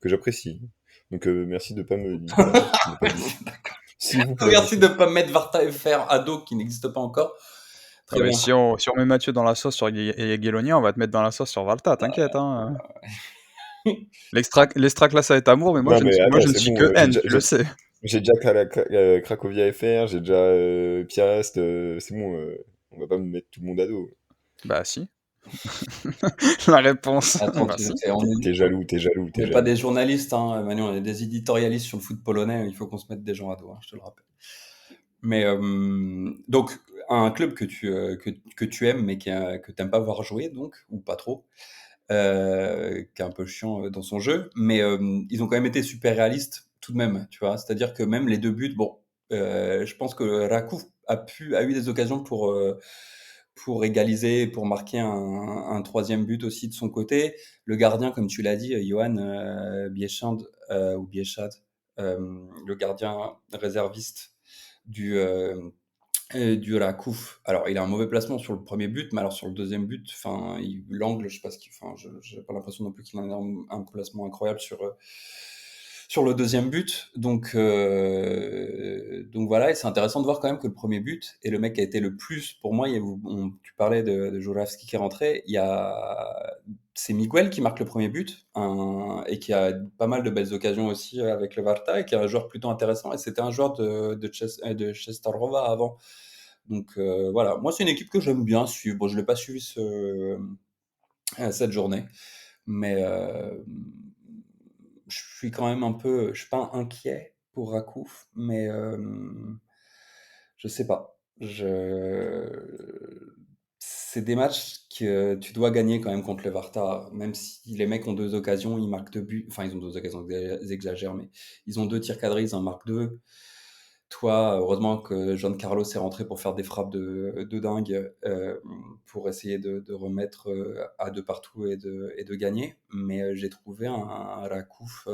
j'apprécie. Donc, merci de pas me dire ce qui n'est pas dit. S'il vous plaît, merci de Mathieu. ne pas mettre Varta FR ado qui n'existe pas encore. Ah Très bah, bien. si on met Mathieu dans la sauce sur Yagiellonia, on va te mettre dans la sauce sur Valta, t'inquiète, hein. L'extra-classe est amour, mais Non, mais moi attends, je ne c'est suis bon. que haine, tu le sais. J'ai déjà Cracovia FR, j'ai déjà Piast, c'est bon, on va pas me mettre tout le monde à dos. Bah si. La réponse, Attends, bah si. T'es jaloux, t'es jaloux, on t'es n'est pas jaloux. des journalistes, hein, Manu, on est des éditorialistes sur le foot polonais. Il faut qu'on se mette des gens à dos, hein, je te le rappelle. Mais donc, un club que tu aimes, mais que tu n'aimes pas voir jouer, donc, ou pas trop, qui est un peu chiant dans son jeu, mais ils ont quand même été super réalistes tout de même, tu vois. C'est-à-dire que même les 2 buts, bon, je pense que Rakov a eu des occasions pour égaliser, pour marquer un troisième but aussi de son côté. Le gardien, comme tu l'as dit, Johan Bieszczad, ou Bieszczad, le gardien réserviste du Rakov. Alors, il a un mauvais placement sur le premier but, mais alors sur le deuxième but, enfin, l'angle, je sais pas enfin, j'ai pas l'impression non plus qu'il a un placement incroyable sur le deuxième but. Donc voilà, et c'est intéressant de voir quand même que le premier but et le mec qui a été le plus, pour moi, tu parlais de Juravski qui est rentré, c'est Miguel qui marque le premier but et qui a pas mal de belles occasions aussi avec le Varta et qui est un joueur plutôt intéressant. Et c'était un joueur de Czestochowa avant. Donc voilà, moi c'est une équipe que j'aime bien suivre. Bon, je ne l'ai pas suivi cette journée, mais je suis quand même je suis pas inquiet pour Rakouf, mais je sais pas. C'est des matchs que tu dois gagner quand même contre le Varta, même si les mecs ont deux occasions, ils marquent deux buts. Enfin, ils ont deux occasions, ils exagèrent, mais ils ont deux tirs cadrés, ils en marquent deux. Toi, heureusement que Jean Carlos est rentré pour faire des frappes de dingue, pour essayer de remettre à deux partout et de gagner. Mais j'ai trouvé un Rakouf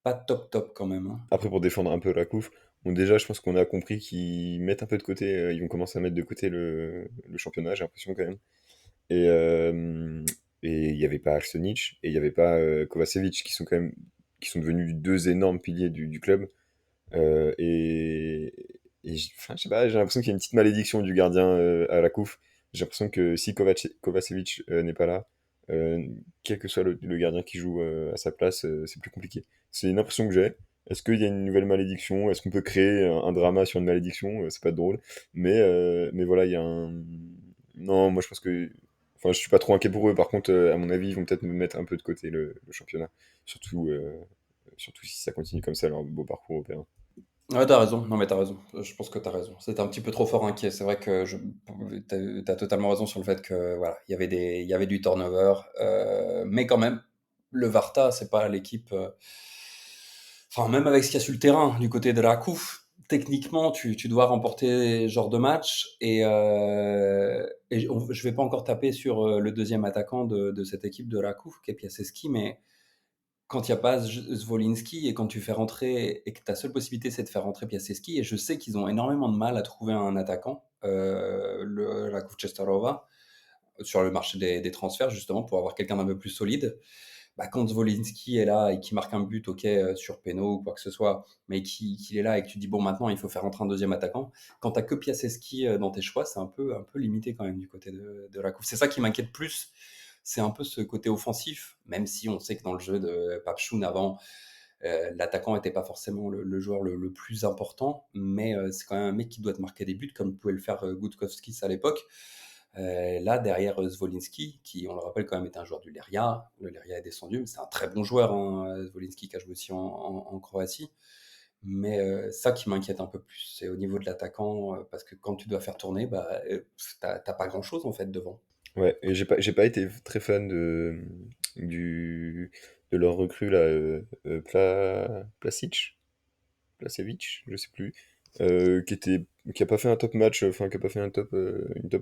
pas top top quand même, hein. Après, pour défendre un peu Rakouf, bon, déjà, je pense qu'on a compris qu'ils mettent un peu de côté, ils vont commencer à mettre de côté le championnat, j'ai l'impression quand même. Et euh, et il n'y avait pas Arsenic et il n'y avait pas Kovacevic, qui sont devenus deux énormes piliers du club. Enfin, je sais pas, j'ai l'impression qu'il y a une petite malédiction du gardien à la couve. J'ai l'impression que si Kovacevic n'est pas là, euh, quel que soit le gardien qui joue à sa place, c'est plus compliqué. C'est une impression que j'ai. Est-ce qu'il y a une nouvelle malédiction? Est-ce qu'on peut créer un drama sur une malédiction? C'est pas drôle. Mais voilà, il y a un. Non, moi je pense que. Enfin, je suis pas trop inquiet pour eux. Par contre, à mon avis, ils vont peut-être me mettre un peu de côté le championnat. Surtout si ça continue comme ça, leur beau parcours européen. Ouais, t'as raison. Non, mais t'as raison. Je pense que t'as raison. C'était un petit peu trop fort inquiet. C'est vrai que t'as totalement raison sur le fait que voilà, il y avait du turnover, mais quand même, le Varta, c'est pas l'équipe. Enfin, même avec ce qu'il y a sur le terrain du côté de la Couve, techniquement, tu dois remporter ce genre de match et je vais pas encore taper sur le deuxième attaquant de cette équipe de la Couve, qui est Piasecki, mais quand il n'y a pas Zwolinski et quand tu fais rentrer et que ta seule possibilité c'est de faire rentrer Piasecki, et je sais qu'ils ont énormément de mal à trouver un attaquant, la Kuczestochowa, sur le marché des transferts justement pour avoir quelqu'un d'un peu plus solide. Bah, quand Zwolinski est là et qui marque un but, ok, sur péno ou quoi que ce soit, mais qu'il est là et que tu dis bon maintenant il faut faire rentrer un deuxième attaquant, quand t'as que Piasecki dans tes choix, c'est un peu limité quand même du côté de la coupe. C'est ça qui m'inquiète plus, c'est un peu ce côté offensif, même si on sait que dans le jeu de Papchoun avant, l'attaquant n'était pas forcément le joueur le plus important, mais c'est quand même un mec qui doit te marquer des buts comme pouvait le faire Gutkowskis à l'époque. Là, derrière Zwolinski, qui, on le rappelle, quand même est un joueur du Leria. Le Leria est descendu, mais c'est un très bon joueur, hein, Zwolinski, qui a joué aussi en Croatie. Mais ça qui m'inquiète un peu plus, c'est au niveau de l'attaquant, parce que quand tu dois faire tourner, bah, t'as pas grand-chose en fait devant. Ouais, et j'ai pas été très fan du, de leur recrue là, Placevic, je sais plus, qui a pas fait un top match, enfin qui a pas fait une top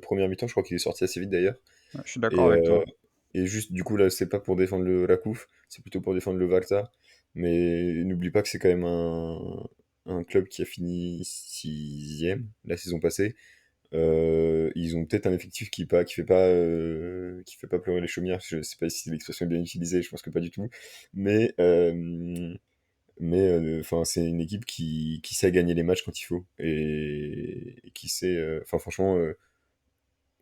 première mi-temps, je crois qu'il est sorti assez vite d'ailleurs. Ouais, je suis Et, d'accord avec euh, toi. et juste du coup là, c'est pas pour défendre la Couve, c'est plutôt pour défendre le Varta. Mais n'oublie pas que c'est quand même un club qui a fini sixième la saison passée. Ils ont peut-être un effectif qui fait pas pleurer les chaumières. Je sais pas si l'expression est bien utilisée, je pense que pas du tout. Mais enfin, c'est une équipe qui sait gagner les matchs quand il faut et qui sait. Enfin, franchement,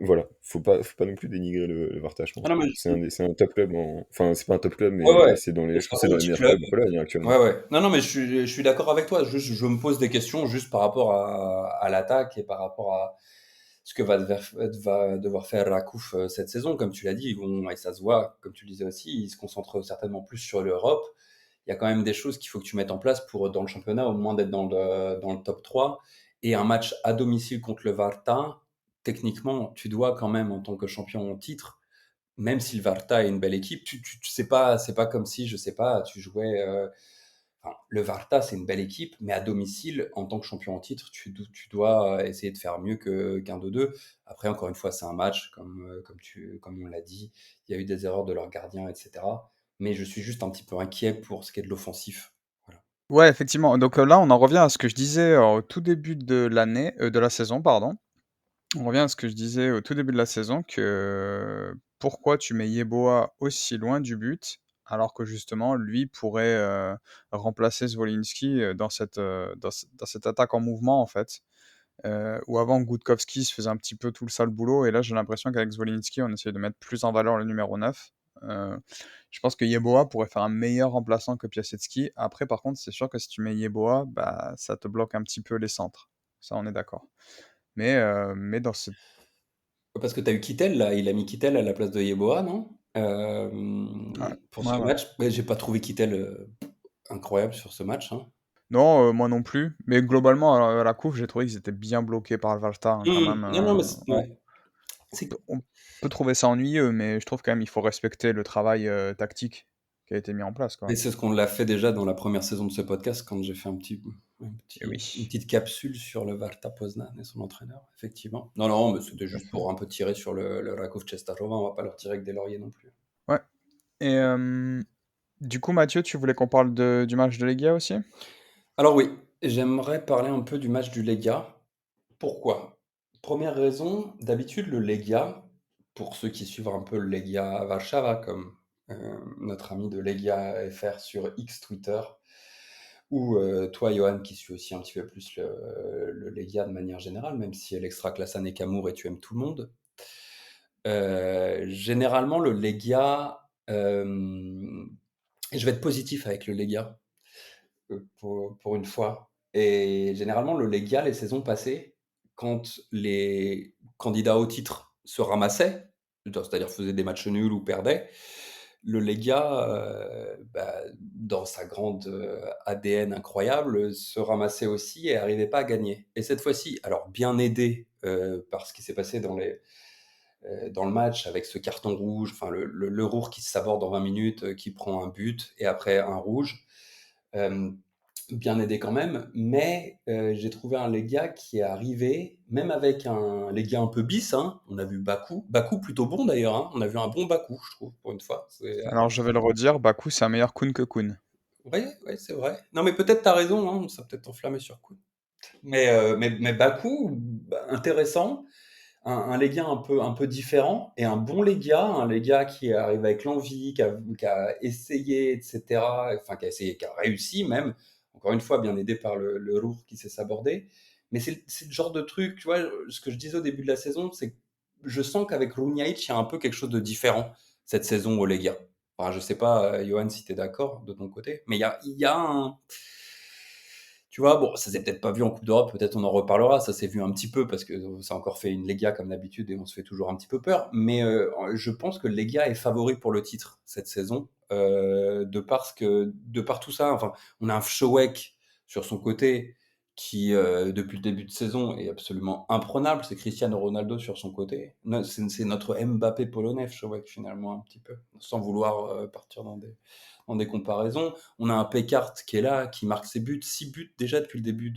voilà, faut pas non plus dénigrer le Varta, je Ah pense. non, mais C'est un top club. Enfin, c'est pas un top club, ouais, mais ouais, je c'est pense que un c'est dans les meilleurs multi-club. clubs de Pologne actuellement. Ouais, ouais. Non, non, mais je suis d'accord avec toi. Juste, je me pose des questions juste par rapport à l'attaque et par rapport à ce que va devoir faire Rakouf cette saison. Comme tu l'as dit, et ça se voit, comme tu le disais aussi, ils se concentrent certainement plus sur l'Europe. Il y a quand même des choses qu'il faut que tu mettes en place pour, dans le championnat, au moins d'être dans le top 3. Et un match à domicile contre le Varta, techniquement, tu dois quand même, en tant que champion en titre, même si le Varta est une belle équipe, tu sais pas, c'est pas comme si, je sais pas, tu jouais. Enfin, le Varta, c'est une belle équipe, mais à domicile, en tant que champion en titre, tu dois essayer de faire mieux qu'un 2-2. Après, encore une fois, c'est un match, comme on l'a dit. Il y a eu des erreurs de leurs gardiens, etc. Mais je suis juste un petit peu inquiet pour ce qui est de l'offensif. Voilà. Ouais, effectivement. Donc là, on en revient à ce que je disais au tout début de l'année, de la saison, pardon. On revient à ce que je disais au tout début de la saison, que pourquoi tu mets Yeboah aussi loin du but, alors que justement, lui pourrait remplacer Zwolinski dans cette attaque en mouvement, en fait. Où avant, Gutkowski se faisait un petit peu tout le sale boulot, et là, j'ai l'impression qu'avec Zwolinski, on essaie de mettre plus en valeur le numéro 9. Je pense que Yeboah pourrait faire un meilleur remplaçant que Piasecki. Après, par contre, c'est sûr que si tu mets Yeboah, bah, ça te bloque un petit peu les centres. Ça, on est d'accord. Mais dans ce... Parce que tu as eu Kittel, là, il a mis Kittel à la place de Yeboah, non? Ouais, Pour ouais, ce ouais. match, ouais, j'ai pas trouvé Kittel incroyable sur ce match, hein. Non, moi non plus. Mais globalement, à la couve, j'ai trouvé qu'ils étaient bien bloqués par le Valta, hein, quand même. Non, non, mais ouais. On peut trouver ça ennuyeux, mais je trouve quand même il faut respecter le travail tactique qui a été mis en place, Et quoi. c'est ce qu'on l'a fait déjà dans la première saison de ce podcast quand j'ai fait Et une oui. petite capsule sur le Varta Poznan et son entraîneur, effectivement. Non, non, mais c'était juste pour un peu tirer sur le Rakov Czestochowa, on va pas leur tirer avec des lauriers non plus. Ouais. Et du coup, Mathieu, tu voulais qu'on parle du match de Legia aussi? Alors oui, j'aimerais parler un peu du match du Legia. Pourquoi? Première raison, d'habitude le Legia, pour ceux qui suivent un peu le Legia Warszawa, comme notre ami de Legia FR sur X Twitter, ou toi Johan qui suis aussi un petit peu plus le Legia de manière générale, même si l'Extraclasa n'est qu'amour et tu aimes tout le monde. Généralement le Legia, et je vais être positif avec le Legia, pour une fois. Et généralement, le Legia, les saisons passées, quand les candidats au titre se ramassaient, c'est-à-dire faisaient des matchs nuls ou perdaient, le Legia, dans sa grande ADN incroyable, se ramassait aussi et n'arrivait pas à gagner. Et cette fois-ci, alors bien aidé par ce qui s'est passé dans le match avec ce carton rouge, enfin le Roure qui se saborde dans 20 minutes, qui prend un but et après un rouge. Euh, Bien aidé quand même, mais j'ai trouvé un Legia qui est arrivé, même avec un Legia un peu bis, hein. On a vu Bakou plutôt bon d'ailleurs, hein. On a vu un bon Bakou, je trouve, pour une fois. Alors, je vais le redire, Baku, c'est un meilleur Kun que Kun. Ouais, ouais, c'est vrai. Non, mais peut-être t'as raison, hein. Ça peut-être enflammé sur coup. Mais Bakou, intéressant, un Legia un peu différent, et un bon Legia, un Legia qui arrive avec l'envie, qui a essayé, etc. Enfin, qui a essayé, qui a réussi même. Encore une fois, bien aidé par le Roure qui sait s'aborder. Mais c'est le genre de truc, tu vois, ce que je disais au début de la saison, c'est que je sens qu'avec Runjaic, il y a un peu quelque chose de différent cette saison au Legia. Enfin, je sais pas, Johan, si tu es d'accord de ton côté, mais il y a un, tu vois, bon, ça s'est peut-être pas vu en Coupe d'Europe, peut-être on en reparlera, ça s'est vu un petit peu parce que ça a encore fait une Lega comme d'habitude et on se fait toujours un petit peu peur. Mais je pense que Lega est favori pour le titre cette saison, de par tout ça. Enfin, on a un Fshowek sur son côté qui, depuis le début de saison, est absolument imprenable. C'est Cristiano Ronaldo sur son côté. C'est notre Mbappé polonais, Fshowek, finalement, un petit peu, sans vouloir partir dans des comparaisons. On a un Pekart qui est là, qui marque ses buts, 6 buts déjà depuis le début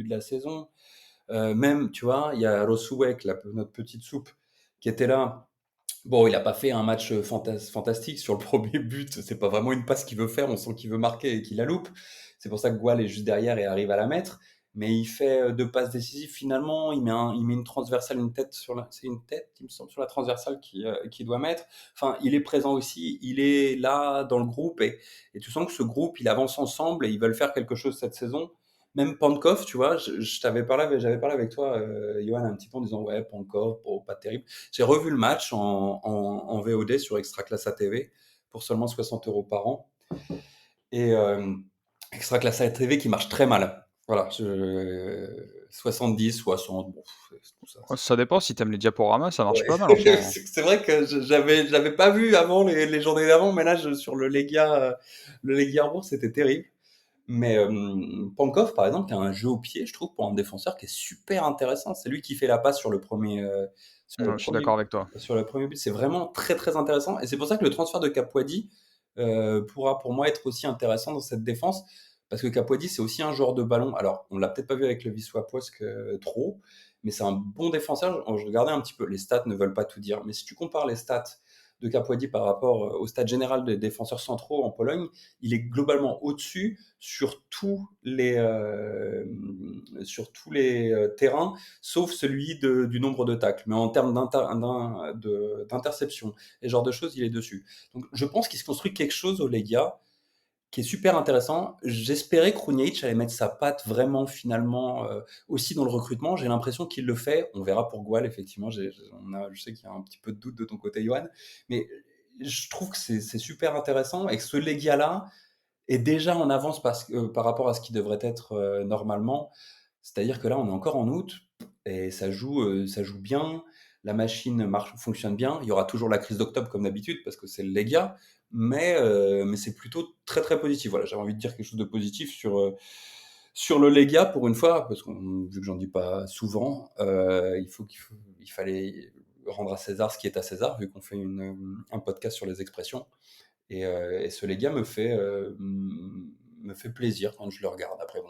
de la saison. Même, tu vois, il y a Rosuek, notre petite soupe, qui était là. Bon, il n'a pas fait un match fantastique sur le premier but. C'est pas vraiment une passe qu'il veut faire. On sent qu'il veut marquer et qu'il la loupe. C'est pour ça que Gual est juste derrière et arrive à la mettre. Mais il fait deux passes décisives finalement. Il met une transversale, une tête c'est une tête, il me semble, sur la transversale qui doit mettre. Enfin, il est présent aussi. Il est là dans le groupe et tu sens que ce groupe, il avance ensemble et ils veulent faire quelque chose cette saison. Même Pankov, tu vois, j'avais parlé avec toi, Johan, un petit peu en disant ouais, Pankov, bon, pas terrible. J'ai revu le match en VOD sur Extraclassa TV pour seulement 60 € par an. Et Extraclassa TV qui marche très mal. Voilà, 70, 60, bon, tout ça. Ça dépend, si t'aimes les diaporamas, ça marche Ouais. pas mal en ce moment. C'est vrai que j'avais pas vu avant les journées d'avant, mais là, sur le Legia Roux, c'était terrible. Mais Pankov, par exemple, qui a un jeu au pied, je trouve, pour un défenseur qui est super intéressant. C'est lui qui fait la passe Je suis d'accord avec toi. sur le premier but. C'est vraiment très, très intéressant. Et c'est pour ça que le transfert de Capuadi pourra, pour moi, être aussi intéressant dans cette défense. Parce que Capuadi, c'est aussi un joueur de ballon. Alors, on l'a peut-être pas vu avec le Wisła Płock trop, mais c'est un bon défenseur. Je regardais un petit peu. Les stats ne veulent pas tout dire. Mais si tu compares les stats de Capuadi par rapport au stade général des défenseurs centraux en Pologne, il est globalement au-dessus sur tous les terrains, sauf celui du nombre de tacles. Mais en termes d'interception et ce genre de choses, il est dessus. Donc je pense qu'il se construit quelque chose au Legia qui est super intéressant. J'espérais que Krunic allait mettre sa patte vraiment finalement aussi dans le recrutement. J'ai l'impression qu'il le fait. On verra pour Gual, effectivement. Je sais qu'il y a un petit peu de doute de ton côté, Johan. Mais je trouve que c'est super intéressant et que ce Legia-là est déjà en avance par rapport à ce qui devrait être normalement. C'est-à-dire que là, on est encore en août et ça joue bien. La machine fonctionne bien. Il y aura toujours la crise d'octobre comme d'habitude parce que c'est le Legia, mais c'est plutôt très très positif. Voilà, j'avais envie de dire quelque chose de positif sur le Legia pour une fois, parce que vu que j'en dis pas souvent, il fallait rendre à César ce qui est à César, vu qu'on fait un podcast sur les expressions. Et ce Legia me fait plaisir quand je le regarde. Après, bon,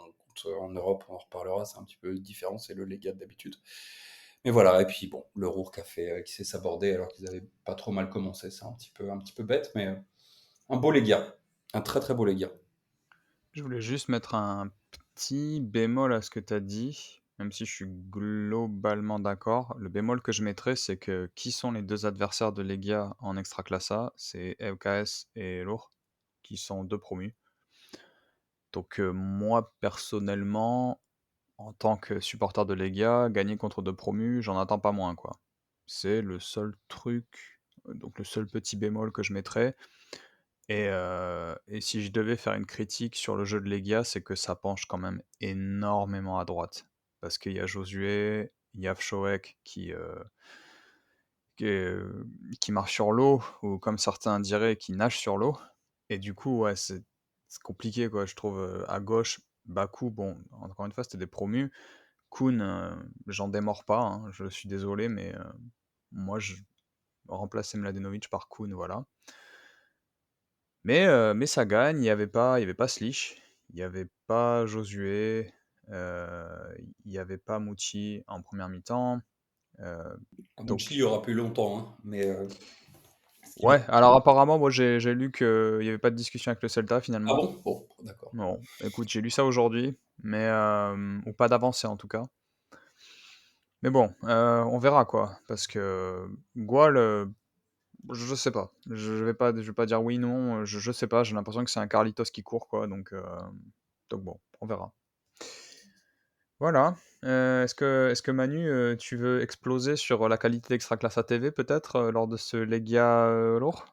en Europe, on en reparlera, c'est un petit peu différent, c'est le Legia d'habitude. Mais voilà, et puis bon, le Rour qui s'est sabordé alors qu'ils avaient pas trop mal commencé, c'est un petit peu bête, mais un beau Legia, un très très beau Legia. Je voulais juste mettre un petit bémol à ce que tu as dit, même si je suis globalement d'accord. Le bémol que je mettrais, c'est que qui sont les deux adversaires de Legia en Extraclassa? C'est EUKS et Lourd, qui sont deux promus. Donc moi, personnellement, en tant que supporter de Legia, gagner contre deux promus, j'en attends pas moins, quoi. C'est le seul truc, donc le seul petit bémol que je mettrais. Et si je devais faire une critique sur le jeu de Legia, c'est que ça penche quand même énormément à droite. Parce qu'il y a Josué, il y a Fshowek qui, qui marche sur l'eau, ou comme certains diraient, qui nage sur l'eau. Et du coup, ouais, c'est compliqué, quoi, je trouve. À gauche, Baku, bon, encore une fois, c'était des promus. Kuhn, j'en démords pas, hein, je suis désolé, mais moi, je remplaçais Mladenovic par Kuhn, voilà. Mais ça gagne, il y avait pas Slich, il y avait pas Josué, il y avait pas Mouti en première mi-temps. Mouchi, il Donc y aura plus longtemps, hein, mais ouais, alors apparemment, moi j'ai lu qu'il y avait pas de discussion avec le Celta ah finalement. bon? Bon, d'accord. Bon, écoute, j'ai lu ça aujourd'hui, mais ou pas d'avancée en tout cas. Mais bon, on verra quoi, parce que Gual, je sais pas. Je vais pas dire oui, non, je sais pas, j'ai l'impression que c'est un Carlitos qui court quoi, donc bon, on verra. Voilà. Est-ce que Manu, tu veux exploser sur la qualité d'Extraclasse TV peut-être lors de ce Legia lourd?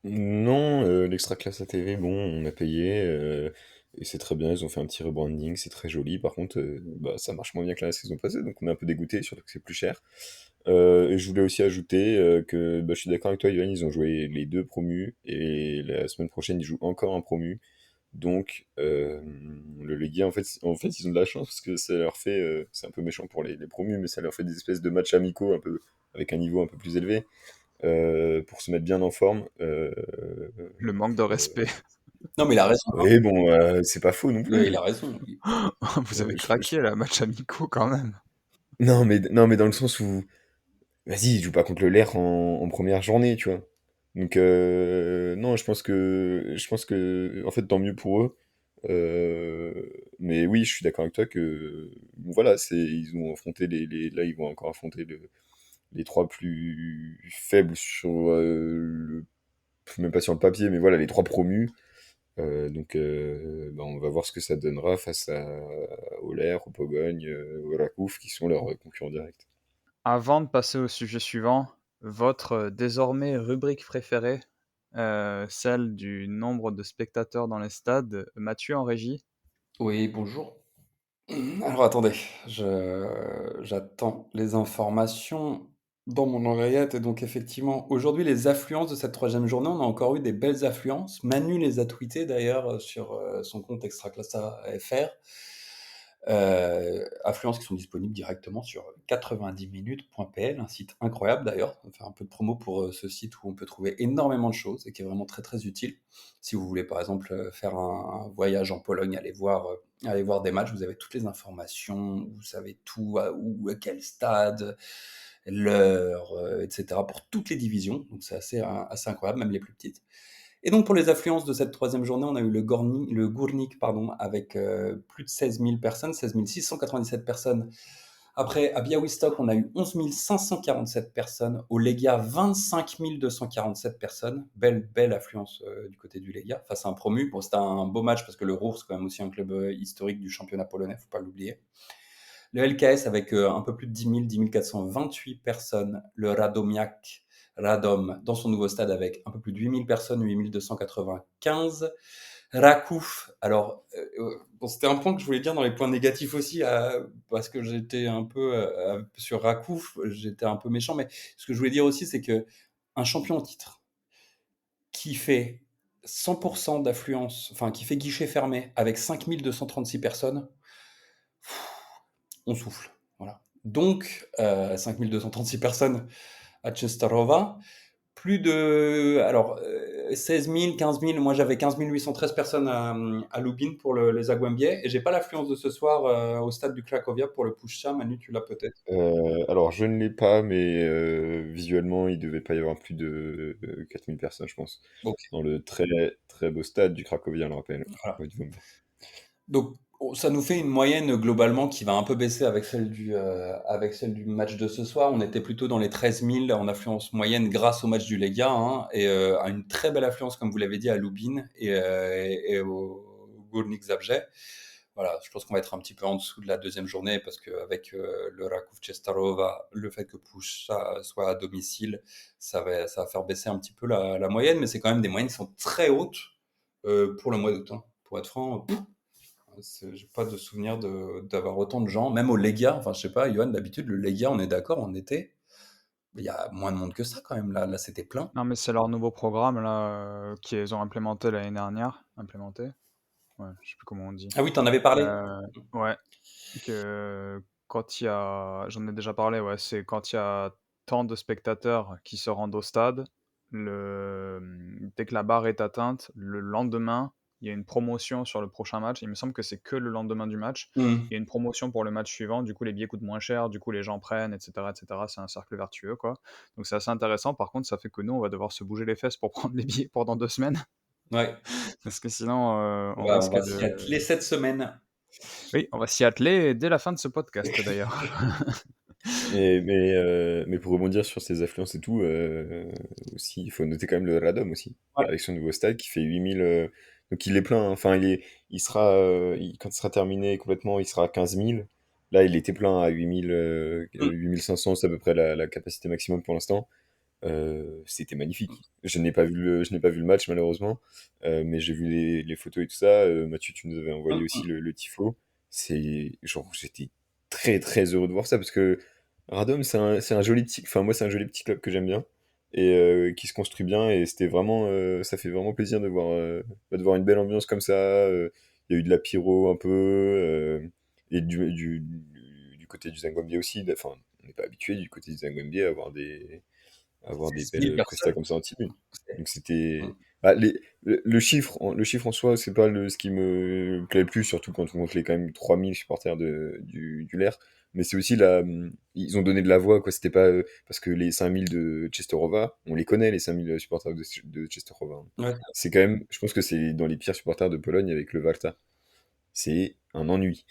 Non, l'Extra-Classe ATV, bon, on a payé, et c'est très bien, ils ont fait un petit rebranding, c'est très joli. Par contre, bah, ça marche moins bien que la saison passée, donc on est un peu dégoûté, surtout que c'est plus cher. Et je voulais aussi ajouter que bah, je suis d'accord avec toi, Yoann, ils ont joué les deux promus, et la semaine prochaine, ils jouent encore un promu. Donc, le Legia, en fait, ils ont de la chance parce que ça leur fait, c'est un peu méchant pour les promus, mais ça leur fait des espèces de matchs amicaux un peu, avec un niveau un peu plus élevé, pour se mettre bien en forme. Le manque de respect. Non, mais il a raison, hein. Oui, bon, c'est pas faux non Ouais, plus. il a raison. Vous avez Je- je- craqué là, match amicaux quand même. non, mais dans le sens où, vas-y, ils jouent pas contre le LER en première journée, tu vois. Donc, non, je pense que, en fait, tant mieux pour eux. Euh, mais oui, je suis d'accord avec toi que, bon, voilà, ils ont affronté là, ils vont encore affronter les trois plus faibles même pas sur le papier, mais voilà, les trois promus. Donc, bah, on va voir ce que ça donnera face au LER, au Pologne, au Rakouf, qui sont leurs concurrents directs. Avant de passer au sujet suivant, votre désormais rubrique préférée, celle du nombre de spectateurs dans les stades, Mathieu en régie. Oui, bonjour. Alors attendez, j'attends les informations dans mon oreillette. Et donc effectivement, aujourd'hui, les affluences de cette troisième journée, on a encore eu des belles affluences. Manu les a tweetées d'ailleurs sur son compte Extraclassa FR. Affluences qui sont disponibles directement sur 90minutes.pl, un site incroyable d'ailleurs. On va faire un peu de promo pour ce site où on peut trouver énormément de choses et qui est vraiment très très utile. Si vous voulez par exemple faire un voyage en Pologne, aller voir des matchs, vous avez toutes les informations, vous savez tout, à quel stade, l'heure, etc. pour toutes les divisions. Donc c'est assez incroyable, même les plus petites. Et donc pour les affluences de cette troisième journée, on a eu le Gournik pardon, avec plus de 16 000 personnes, 16 697 personnes. Après, à Białystok, on a eu 11 547 personnes. Au Legia, 25 247 personnes. Belle affluence du côté du Legia face à un promu. Bon, c'était un beau match parce que le Ruhr, c'est quand même aussi un club historique du championnat polonais, faut pas l'oublier. Le LKS avec un peu plus de 10 428 personnes. Le Radomiak Radom dans son nouveau stade avec un peu plus de 8000 personnes, 8295. Rakouf, alors bon, c'était un point que je voulais dire dans les points négatifs aussi, parce que j'étais un peu sur Rakouf, j'étais un peu méchant, mais ce que je voulais dire aussi, c'est que un champion au titre qui fait 100% d'affluence, enfin qui fait guichet fermé avec 5236 personnes, on souffle. Voilà. Donc, 5236 personnes à Cestarova, plus de. Alors, 16 000, 15 000, moi j'avais 15 813 personnes à Lubin pour les Zagłębie, et j'ai pas l'affluence de ce soir au stade du Cracovia pour le Puszcza. Manu, tu l'as peut-être. Alors, je ne l'ai pas, mais visuellement, il devait pas y avoir plus de 4000 personnes, je pense, Ok, dans le très très beau stade du Cracovia, je le rappelle. voilà. Ouais, du Vomba. Donc, ça nous fait une moyenne globalement qui va un peu baisser avec celle du match de ce soir. On était plutôt dans les 13 000 en affluence moyenne grâce au match du Lega, hein, et à une très belle affluence, comme vous l'avez dit, à Lubin et au Górnik Zabrze. Voilà, je pense qu'on va être un petit peu en dessous de la deuxième journée parce qu'avec le Raków Częstochowa, le fait que Puszcza soit à domicile, ça va faire baisser un petit peu la moyenne, mais c'est quand même des moyennes qui sont très hautes pour le mois d'août, hein. Pour être franc, j'ai pas de souvenir d'avoir autant de gens, même au Legia. Enfin, je sais pas, Johan, d'habitude, le Legia, on est d'accord, en été, il y a moins de monde que ça quand même. Là, c'était plein. Non, mais c'est leur nouveau programme là, qu'ils ont implémenté l'année dernière. Ouais, je sais plus comment on dit. Ah oui, t'en avais parlé. Ouais, que quand il y a j'en ai déjà parlé, ouais, c'est quand il y a tant de spectateurs qui se rendent au stade, dès que la barre est atteinte, le lendemain, il y a une promotion sur le prochain match. Il me semble que c'est que le lendemain du match. Hmm. Il y a une promotion pour le match suivant, du coup les billets coûtent moins cher, du coup les gens prennent, et cetera, et cetera. C'est un cercle vertueux, quoi. Donc c'est assez intéressant. Par contre, ça fait que nous, on va devoir se bouger les fesses pour prendre les billets pendant 2 semaines, Ouais, parce que sinon, on on risque va s'y de atteler cette semaine. oui, on va s'y atteler dès la fin de ce podcast d'ailleurs. Mais pour rebondir sur ces affluences et tout, aussi, il faut noter quand même le Radom aussi, Ouais. avec son nouveau stade qui fait 8000. Donc il est plein, hein. Enfin, il sera, quand il sera terminé complètement, il sera à 15 000. Là, il était plein à 8000, Hmm. 8500, c'est à peu près la capacité maximum pour l'instant. C'était magnifique. Je n'ai pas vu le match malheureusement, mais j'ai vu les photos et tout ça. Mathieu, tu nous avais envoyé aussi le tifo. C'est genre, j'étais très très heureux de voir ça parce que Radom, c'est un joli petit, enfin moi c'est un joli petit club que j'aime bien et qui se construit bien et c'était vraiment, ça fait vraiment plaisir de voir une belle ambiance comme ça. Il y a eu de la pyro un peu et du côté du Zangwambie aussi. Enfin, on n'est pas habitué du côté du Zangwambie à avoir des 16 000 belles prestats personnes. comme ça en tribune. C'est- Donc c'était. Hmm. Bah, le chiffre en soi, c'est pas ce qui me plaît le plus, surtout quand on compte les quand même 3000 supporters du LER. Mais c'est aussi ils ont donné de la voix, quoi. C'était pas. Parce que les 5000 de Chesterova, on les connaît, les 5000 supporters de Chesterova, hein. Ouais. C'est quand même. Je pense que c'est dans les pires supporters de Pologne avec le Warta. C'est un ennui.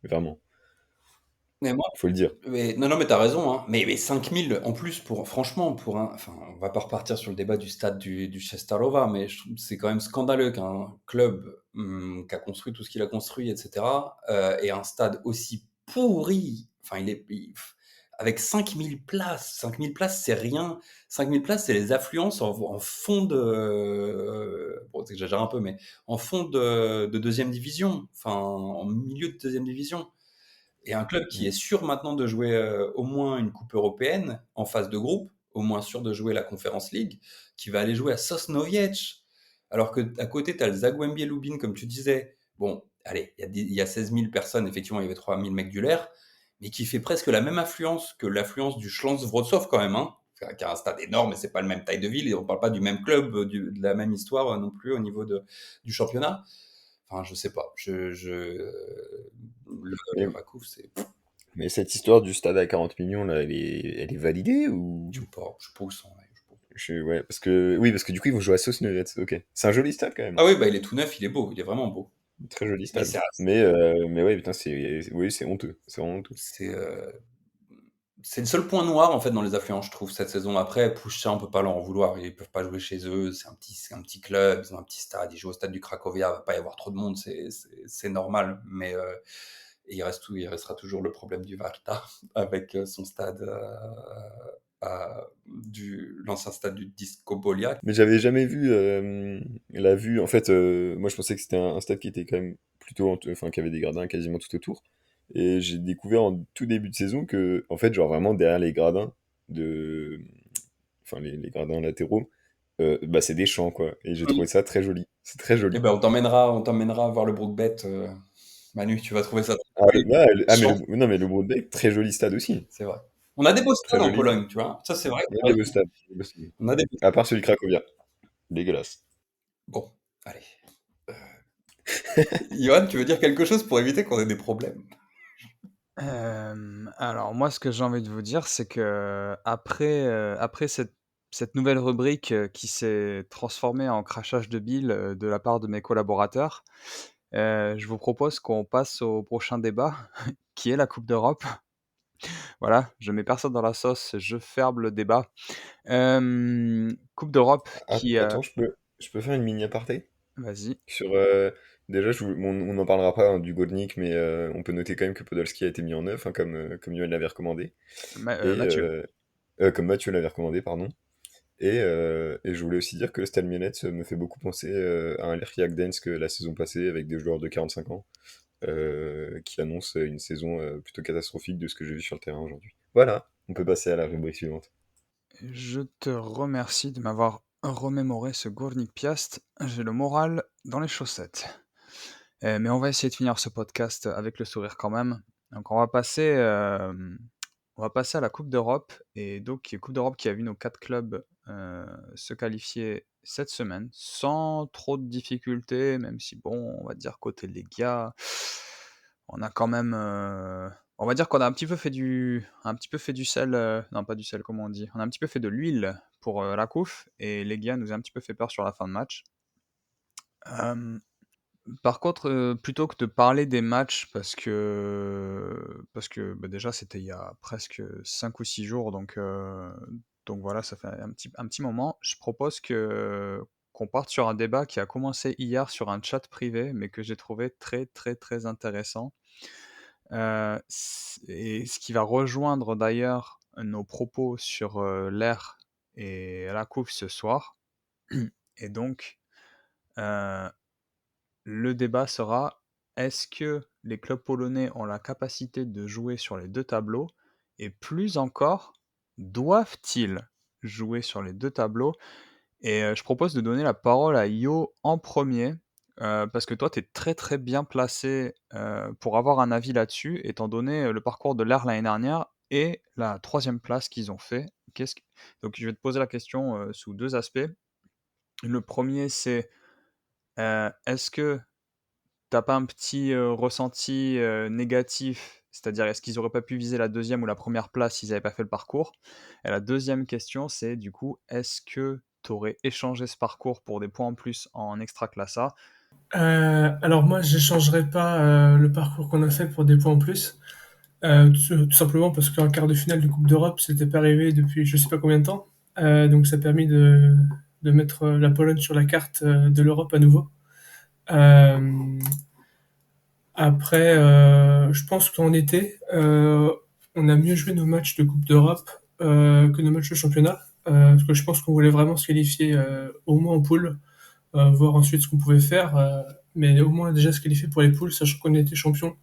Vraiment. Mais moi, Faut le dire. non, non, mais t'as raison, hein. Mais 5000 en plus, franchement, enfin, on va pas repartir sur le débat du stade du Częstochowa, mais je trouve que c'est quand même scandaleux qu'un club qui a construit tout ce qu'il a construit, etc., ait un stade aussi pourri. Enfin, avec 5000 places. 5000 places, c'est rien. 5000 places, c'est les affluences en fond de. Bon, j'exagère un peu, mais en fond de deuxième division. Enfin, en milieu de deuxième division. Et un club qui est sûr maintenant de jouer au moins une coupe européenne en phase de groupe, au moins sûr de jouer la Conference League, qui va aller jouer à Sosnowiec. Alors que à côté, tu as le Zagłębie Lubin, comme tu disais. Bon, allez, il y a 16 000 personnes, effectivement, il y avait 3 000 mecs du LER, mais qui fait presque la même affluence que l'affluence du Schloss Wrocław quand même, hein, qui a un stade énorme, mais c'est pas le même taille de ville, et on parle pas du même club, de la même histoire non plus au niveau du championnat. Enfin, je sais pas. Le Mais, Rakouf, c'est. mais cette histoire du stade à 40 millions, là, elle est validée ou. Je pousse, hein, ouais, je pousse. Ouais, parce que du coup, ils vont jouer à Sosnowiec. Ok. C'est un joli stade quand même. Ah oui, bah il est tout neuf, il est beau, il est vraiment beau. Très joli Mais stade. Mais ouais, putain, oui, c'est honteux. C'est vraiment honteux. c'est, euh, c'est le seul point noir en fait dans les affluents, je trouve, cette saison. Après, Puszcza, on peut pas leur en vouloir. Ils peuvent pas jouer chez eux. C'est un petit club, ils ont un petit stade. Ils jouent au stade du Cracovia. Il va pas y avoir trop de monde, c'est normal. Mais il restera toujours le problème du Warta avec son stade du l'ancien stade du Disco Bolia. Mais j'avais jamais vu la vue. En fait, moi je pensais que c'était un stade qui était quand même plutôt, enfin, qui avait des gradins quasiment tout autour. Et j'ai découvert en tout début de saison que, en fait, genre vraiment derrière les gradins de, enfin les gradins latéraux, bah c'est des champs quoi. Et j'ai trouvé ça très joli. C'est très Eh joli. ben, on t'emmènera voir le Brookbet, Manu, tu vas trouver ça très Ah, joli. mais Champ, non, mais le Broadway, très joli stade aussi. c'est vrai. On a des beaux Très stades en joli. Pologne, tu vois. Ça, c'est vrai. Il y a des beaux stades. Des beaux stades. On a des beaux À part celui de Cracovia. Dégueulasse. Bon, allez. Euh, Johan, tu veux dire quelque chose pour éviter qu'on ait des problèmes? Alors moi, ce que j'ai envie de vous dire, c'est que après cette nouvelle rubrique, qui s'est transformée en crachage de bile, de la part de mes collaborateurs, je vous propose qu'on passe au prochain débat, qui est la Coupe d'Europe. Voilà, je mets personne dans la sauce, je ferme le débat. Coupe d'Europe qui, Attends, je peux faire une mini aparté? vas-y, Sur, déjà, on n'en parlera pas hein, du Goldnick, mais on peut noter quand même que Podolski a été mis en œuvre, hein, comme Yoann l'avait recommandé, et Mathieu. comme Mathieu l'avait recommandé, pardon. Et je voulais aussi dire que le Stade Lyonnais me fait beaucoup penser à un Lerki Agdensk la saison passée, avec des joueurs de 45 ans, qui annoncent une saison plutôt catastrophique de ce que j'ai vu sur le terrain aujourd'hui. Voilà, on peut passer à la rubrique suivante. Je te remercie de m'avoir remémoré ce Górnik Piast. J'ai le moral dans les chaussettes. Mais on va essayer de finir ce podcast avec le sourire quand même. Donc on va passer à la Coupe d'Europe. Et donc Coupe d'Europe qui a vu nos 4 clubs se qualifier cette semaine sans trop de difficultés, même si bon, on va dire côté Legia, on a quand même, on va dire qu'on a un petit peu fait du sel, non pas du sel, comment on dit? On a un petit peu fait de l'huile pour la couche et Legia nous a un petit peu fait peur sur la fin de match. Euh, Par contre, plutôt que de parler des matchs, parce que bah, déjà c'était il y a presque 5 ou 6 jours, donc voilà, ça fait un petit moment. Je propose qu'on parte sur un débat qui a commencé hier sur un chat privé, mais que j'ai trouvé très très très intéressant. Et ce qui va rejoindre d'ailleurs nos propos sur l'air et la coupe ce soir. Et donc, euh, le débat sera: est-ce que les clubs polonais ont la capacité de jouer sur les deux tableaux? Et plus encore, doivent-ils jouer sur les deux tableaux? Et je propose de donner la parole à Yo en premier, parce que toi, tu es très très bien placé pour avoir un avis là-dessus, étant donné le parcours de l'Air l'année dernière et la troisième place qu'ils ont fait. Donc je vais te poser la question sous deux aspects. Le premier, c'est est-ce que t'as pas un petit ressenti négatif, c'est-à-dire est-ce qu'ils auraient pas pu viser la deuxième ou la première place s'ils n'avaient pas fait le parcours? Et la deuxième question, c'est du coup, est-ce que tu aurais échangé ce parcours pour des points en plus en Extraclassa? Alors moi, j'échangerai pas le parcours qu'on a fait pour des points en plus. Tout simplement parce qu'un quart de finale de Coupe d'Europe, c'était pas arrivé depuis je sais pas combien de temps. Donc ça a permis de mettre la Pologne sur la carte de l'Europe à nouveau. Euh, Après, je pense qu'en été, on a mieux joué nos matchs de Coupe d'Europe que nos matchs de championnat. Parce que je pense qu'on voulait vraiment se qualifier au moins en poule, voir ensuite ce qu'on pouvait faire. Mais au moins déjà se qualifier pour les poules, sachant qu'on était champion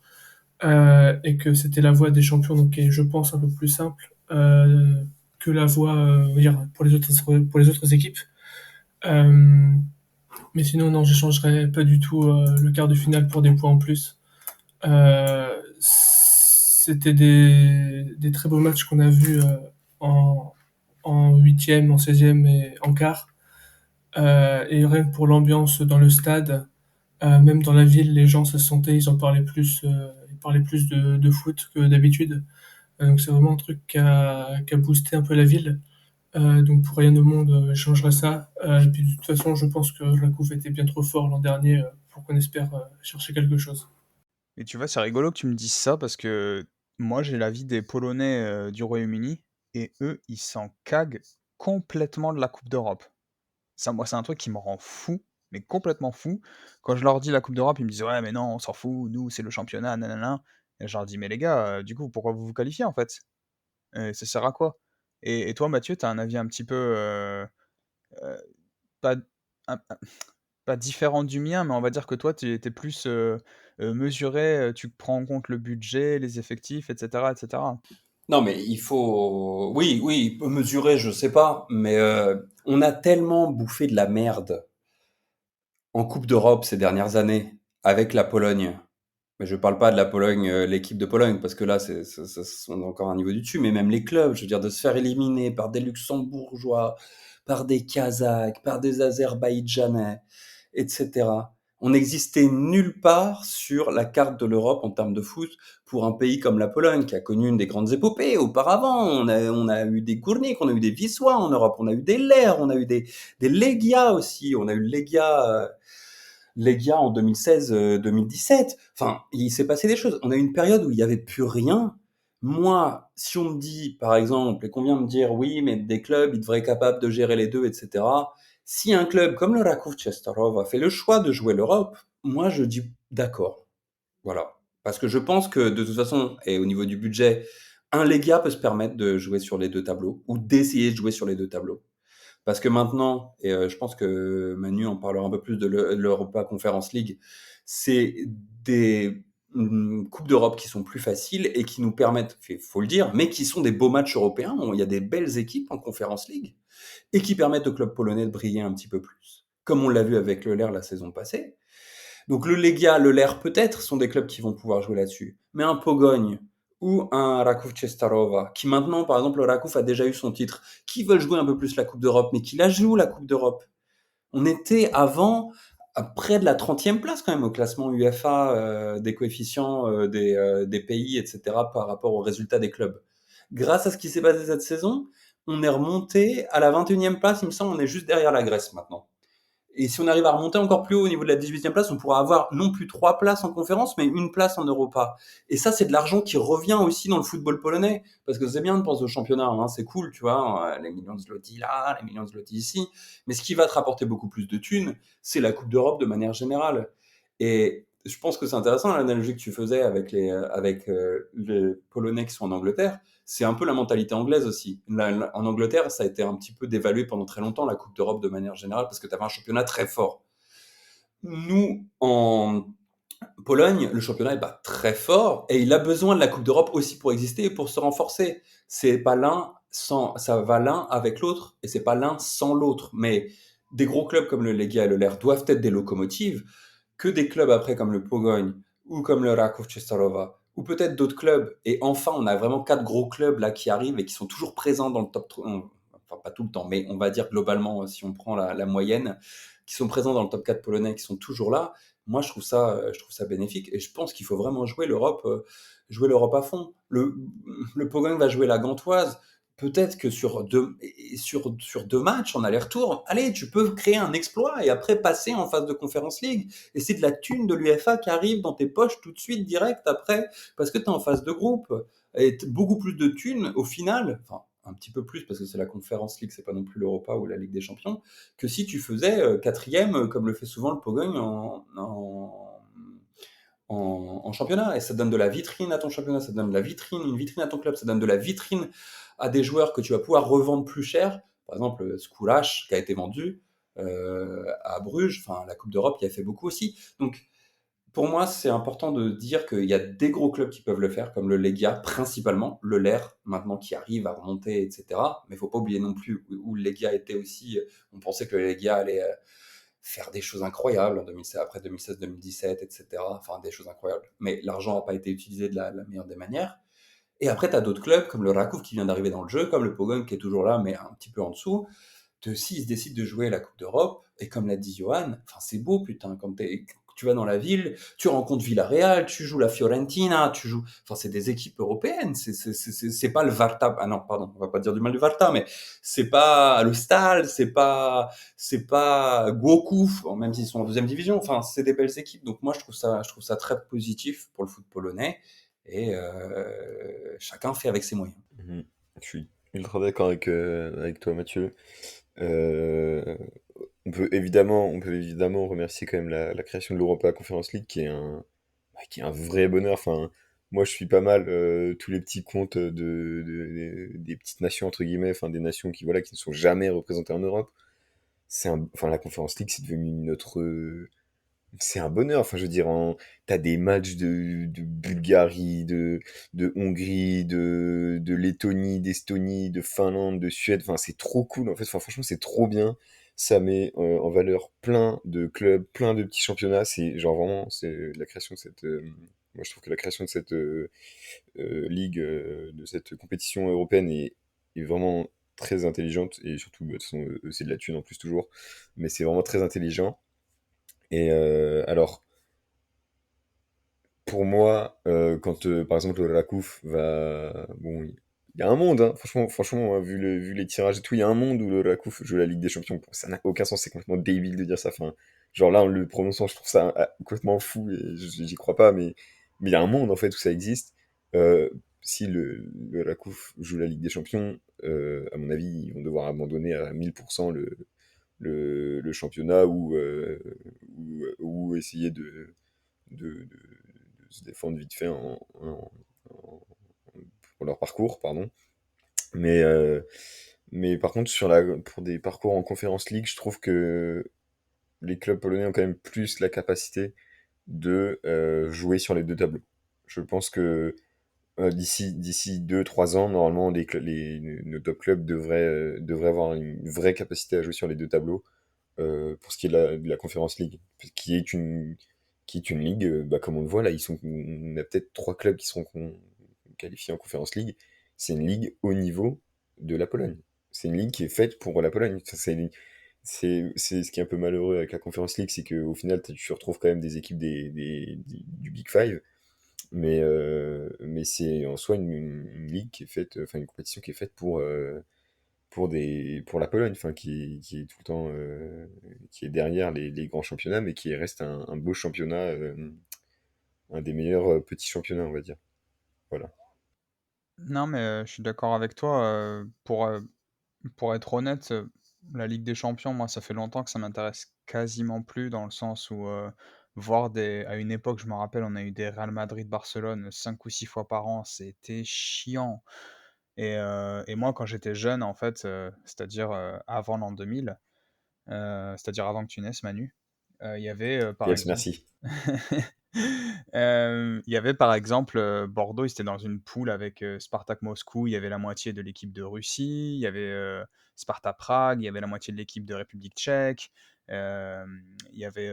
et que c'était la voie des champions, donc qui est, je pense, un peu plus simple que la voie on va dire, pour les autres équipes. Euh, mais sinon, non, j'échangerais pas du tout le quart de finale pour des points en plus. C'était des très beaux matchs qu'on a vus en, en huitième, en 16e et en quart. Et rien que pour l'ambiance dans le stade, même dans la ville, les gens se sentaient, ils parlaient plus de foot que d'habitude. Donc c'est vraiment un truc qui a boosté un peu la ville. Donc pour rien au monde, je changerais ça. Et puis de toute façon, je pense que la coupe était bien trop fort l'an dernier pour qu'on espère chercher quelque chose. Et tu vois, c'est rigolo que tu me dises ça parce que moi, j'ai l'avis des Polonais du Royaume-Uni et eux, ils s'en caguent complètement de la Coupe d'Europe. Ça, moi, c'est un truc qui me rend fou, mais complètement fou. Quand je leur dis la Coupe d'Europe, ils me disent ouais, mais non, on s'en fout, nous, c'est le championnat, nanana. Et je leur dis, mais les gars, du coup, pourquoi vous vous qualifiez en fait? Ça sert à quoi? Et toi, Mathieu, tu as un avis un petit peu pas, pas différent du mien, mais on va dire que toi, tu es plus mesuré, tu prends en compte le budget, les effectifs, etc. etc. Non, mais il faut, oui, oui, mesurer, je sais pas, mais on a tellement bouffé de la merde en Coupe d'Europe ces dernières années avec la Pologne. Mais je parle pas de la Pologne, l'équipe de Pologne, parce que là, on est encore un niveau du dessus, mais même les clubs, je veux dire, de se faire éliminer par des Luxembourgeois, par des Kazakhs, par des Azerbaïdjanais, etc. On n'existait nulle part sur la carte de l'Europe en termes de foot pour un pays comme la Pologne, qui a connu une des grandes épopées auparavant. On a eu des Górnik, on a eu des Wisła en Europe, on a eu des Lech, on a eu des Legia aussi, on a eu le Legia en 2016-2017. Enfin, il s'est passé des choses. On a eu une période où il n'y avait plus rien. Moi, si on me dit, par exemple, et qu'on vient me dire, oui, mais des clubs, ils devraient être capables de gérer les deux, etc. Si un club comme le Raków Częstochowa a fait le choix de jouer l'Europe, moi, je dis d'accord. Voilà. Parce que je pense que, de toute façon, et au niveau du budget, un Legia peut se permettre de jouer sur les deux tableaux, ou d'essayer de jouer sur les deux tableaux. Parce que maintenant, et je pense que Manu en parlera un peu plus de l'Europa Conference League, c'est des coupes d'Europe qui sont plus faciles et qui nous permettent, il faut le dire, mais qui sont des beaux matchs européens. Il y a des belles équipes en Conference League et qui permettent au club polonais de briller un petit peu plus, comme on l'a vu avec le LER la saison passée. Donc le Legia, le LER peut-être sont des clubs qui vont pouvoir jouer là-dessus, mais un Pogogne ou un Raków Częstochowa, qui maintenant, par exemple, le Raków a déjà eu son titre, qui veulent jouer un peu plus la Coupe d'Europe, mais qui la jouent la Coupe d'Europe. On était avant à près de la 30e place quand même au classement UEFA des coefficients des pays, etc., par rapport aux résultats des clubs. Grâce à ce qui s'est passé cette saison, on est remonté à la 21e place, il me semble, on est juste derrière la Grèce maintenant. Et si on arrive à remonter encore plus haut au niveau de la 18e place, on pourra avoir non plus 3 places en conférence, mais une place en Europa. Et ça, c'est de l'argent qui revient aussi dans le football polonais. Parce que c'est bien de penser au championnat, hein, c'est cool, tu vois, les millions de zloty là, les millions de zloty ici. Mais ce qui va te rapporter beaucoup plus de thunes, c'est la Coupe d'Europe de manière générale. Et je pense que c'est intéressant l'analogie que tu faisais avec les Polonais qui sont en Angleterre. C'est un peu la mentalité anglaise aussi. En Angleterre, ça a été un petit peu dévalué pendant très longtemps, la Coupe d'Europe de manière générale, parce que tu avais un championnat très fort. Nous, en Pologne, le championnat est pas très fort et il a besoin de la Coupe d'Europe aussi pour exister et pour se renforcer. C'est pas l'un sans, ça va l'un avec l'autre et c'est pas l'un sans l'autre. Mais des gros clubs comme le Legia et le LER doivent être des locomotives, que des clubs après comme le Pogoń ou comme le Raków Częstochowa ou peut-être d'autres clubs. Et enfin, on a vraiment 4 gros clubs là qui arrivent et qui sont toujours présents dans le top 3. Enfin, pas tout le temps, mais on va dire globalement, si on prend la moyenne, qui sont présents dans le top 4 polonais, qui sont toujours là. Moi, je trouve ça bénéfique et je pense qu'il faut vraiment jouer l'Europe à fond. Le Pogoń va jouer la Gantoise. Peut-être que sur deux matchs en aller-retour, allez, tu peux créer un exploit et après passer en phase de Conference League. Et c'est de la thune de l'UEFA qui arrive dans tes poches tout de suite, direct après, parce que tu es en phase de groupe. Et beaucoup plus de thunes au final, enfin un petit peu plus parce que c'est la Conference League, c'est pas non plus l'Europa ou la Ligue des Champions, que si tu faisais quatrième, comme le fait souvent le Pogoń en championnat. Et ça donne de la vitrine à ton championnat, ça donne de la vitrine, une vitrine à ton club, ça donne de la vitrine à des joueurs que tu vas pouvoir revendre plus cher. Par exemple, Skoulash, qui a été vendu à Bruges, enfin la Coupe d'Europe qui a fait beaucoup aussi. Donc pour moi, c'est important de dire qu'il y a des gros clubs qui peuvent le faire, comme le Legia principalement, le LER maintenant qui arrive à remonter, etc. Mais il ne faut pas oublier non plus où le Legia était aussi. On pensait que le Legia allait faire des choses incroyables en 2016, après 2016-2017, etc. Enfin, des choses incroyables. Mais l'argent n'a pas été utilisé de la meilleure des manières. Et après, tu as d'autres clubs comme le Raków qui vient d'arriver dans le jeu, comme le Pogoń qui est toujours là, mais un petit peu en dessous. S'ils décident de jouer la Coupe d'Europe, et comme l'a dit Johan, enfin c'est beau putain, quand tu vas dans la ville, tu rencontres Villarreal, tu joues la Fiorentina, tu joues, enfin c'est des équipes européennes, c'est pas le Varta, ah non pardon, on va pas dire du mal du Varta, mais c'est pas le Stal, c'est pas Goku, même s'ils sont en deuxième division, enfin c'est des belles équipes, donc moi je trouve ça très positif pour le foot polonais et chacun fait avec ses moyens. Mhm. Je suis ultra d'accord avec toi, Mathieu. Euh, on peut évidemment remercier quand même la création de l'Europa Conference League qui est un vrai bonheur. Enfin, moi, je suis pas mal tous les petits comptes des petites nations, entre guillemets, enfin des nations qui, voilà, qui ne sont jamais représentées en Europe. Enfin, la Conference League, c'est devenu c'est un bonheur. Enfin, je veux dire, t'as des matchs de Bulgarie, de Hongrie, de Lettonie, d'Estonie, de Finlande, de Suède. Enfin, c'est trop cool. En fait, enfin, franchement, c'est trop bien. Ça met en valeur plein de clubs, plein de petits championnats. C'est genre vraiment, c'est la création de cette. Moi, je trouve que la création de cette ligue, de cette compétition européenne est vraiment très intelligente. Et surtout, bah, de toute façon, c'est de la thune en plus toujours. Mais c'est vraiment très intelligent. Et alors, pour moi, quand par exemple le Rakouf va. Bon, il y a un monde, hein, franchement hein, vu les tirages et tout, il y a un monde où le Rakouf joue la Ligue des Champions. Ça n'a aucun sens, c'est complètement débile de dire ça. Enfin, genre là, en le prononçant, je trouve ça complètement fou et j'y crois pas, mais il y a un monde en fait où ça existe. Si le Rakouf joue la Ligue des Champions, à mon avis, ils vont devoir abandonner à 1000% le championnat ou essayer de se défendre vite fait pour leur parcours, pardon. Mais, euh, mais par contre, pour des parcours en Conference League, je trouve que les clubs polonais ont quand même plus la capacité de jouer sur les deux tableaux. Je pense que d'ici 2 3 ans, normalement, nos top clubs devraient avoir une vraie capacité à jouer sur les deux tableaux pour ce qui est de la Conference League, qui est une ligue, bah, comme on le voit là, on a peut-être 3 clubs qui seront qualifiés en Conference League. C'est une ligue au niveau de la Pologne. C'est une ligue qui est faite pour la Pologne. C'est ce qui est un peu malheureux avec la Conference League, c'est qu'au final, tu retrouves quand même des équipes du Big Five, mais c'est en soi une ligue qui est faite, enfin une compétition qui est faite pour la Pologne, enfin qui est tout le temps qui est derrière les grands championnats, mais qui reste un beau championnat, un des meilleurs petits championnats, on va dire. Voilà. Non, mais je suis d'accord avec toi. Pour être honnête, la Ligue des Champions, moi, ça fait longtemps que ça m'intéresse quasiment plus dans le sens où voir à une époque, je me rappelle, on a eu des Real Madrid-Barcelone 5 ou 6 fois par an, c'était chiant. Et moi, quand j'étais jeune, en fait, c'est-à-dire avant l'an 2000, c'est-à-dire avant que tu naisses, Manu, il y avait par Yes, exemple. merci. Il y avait par exemple Bordeaux, ils étaient dans une poule avec Spartak Moscou, il y avait la moitié de l'équipe de Russie, il y avait Sparta Prague, il y avait la moitié de l'équipe de République tchèque, il y avait,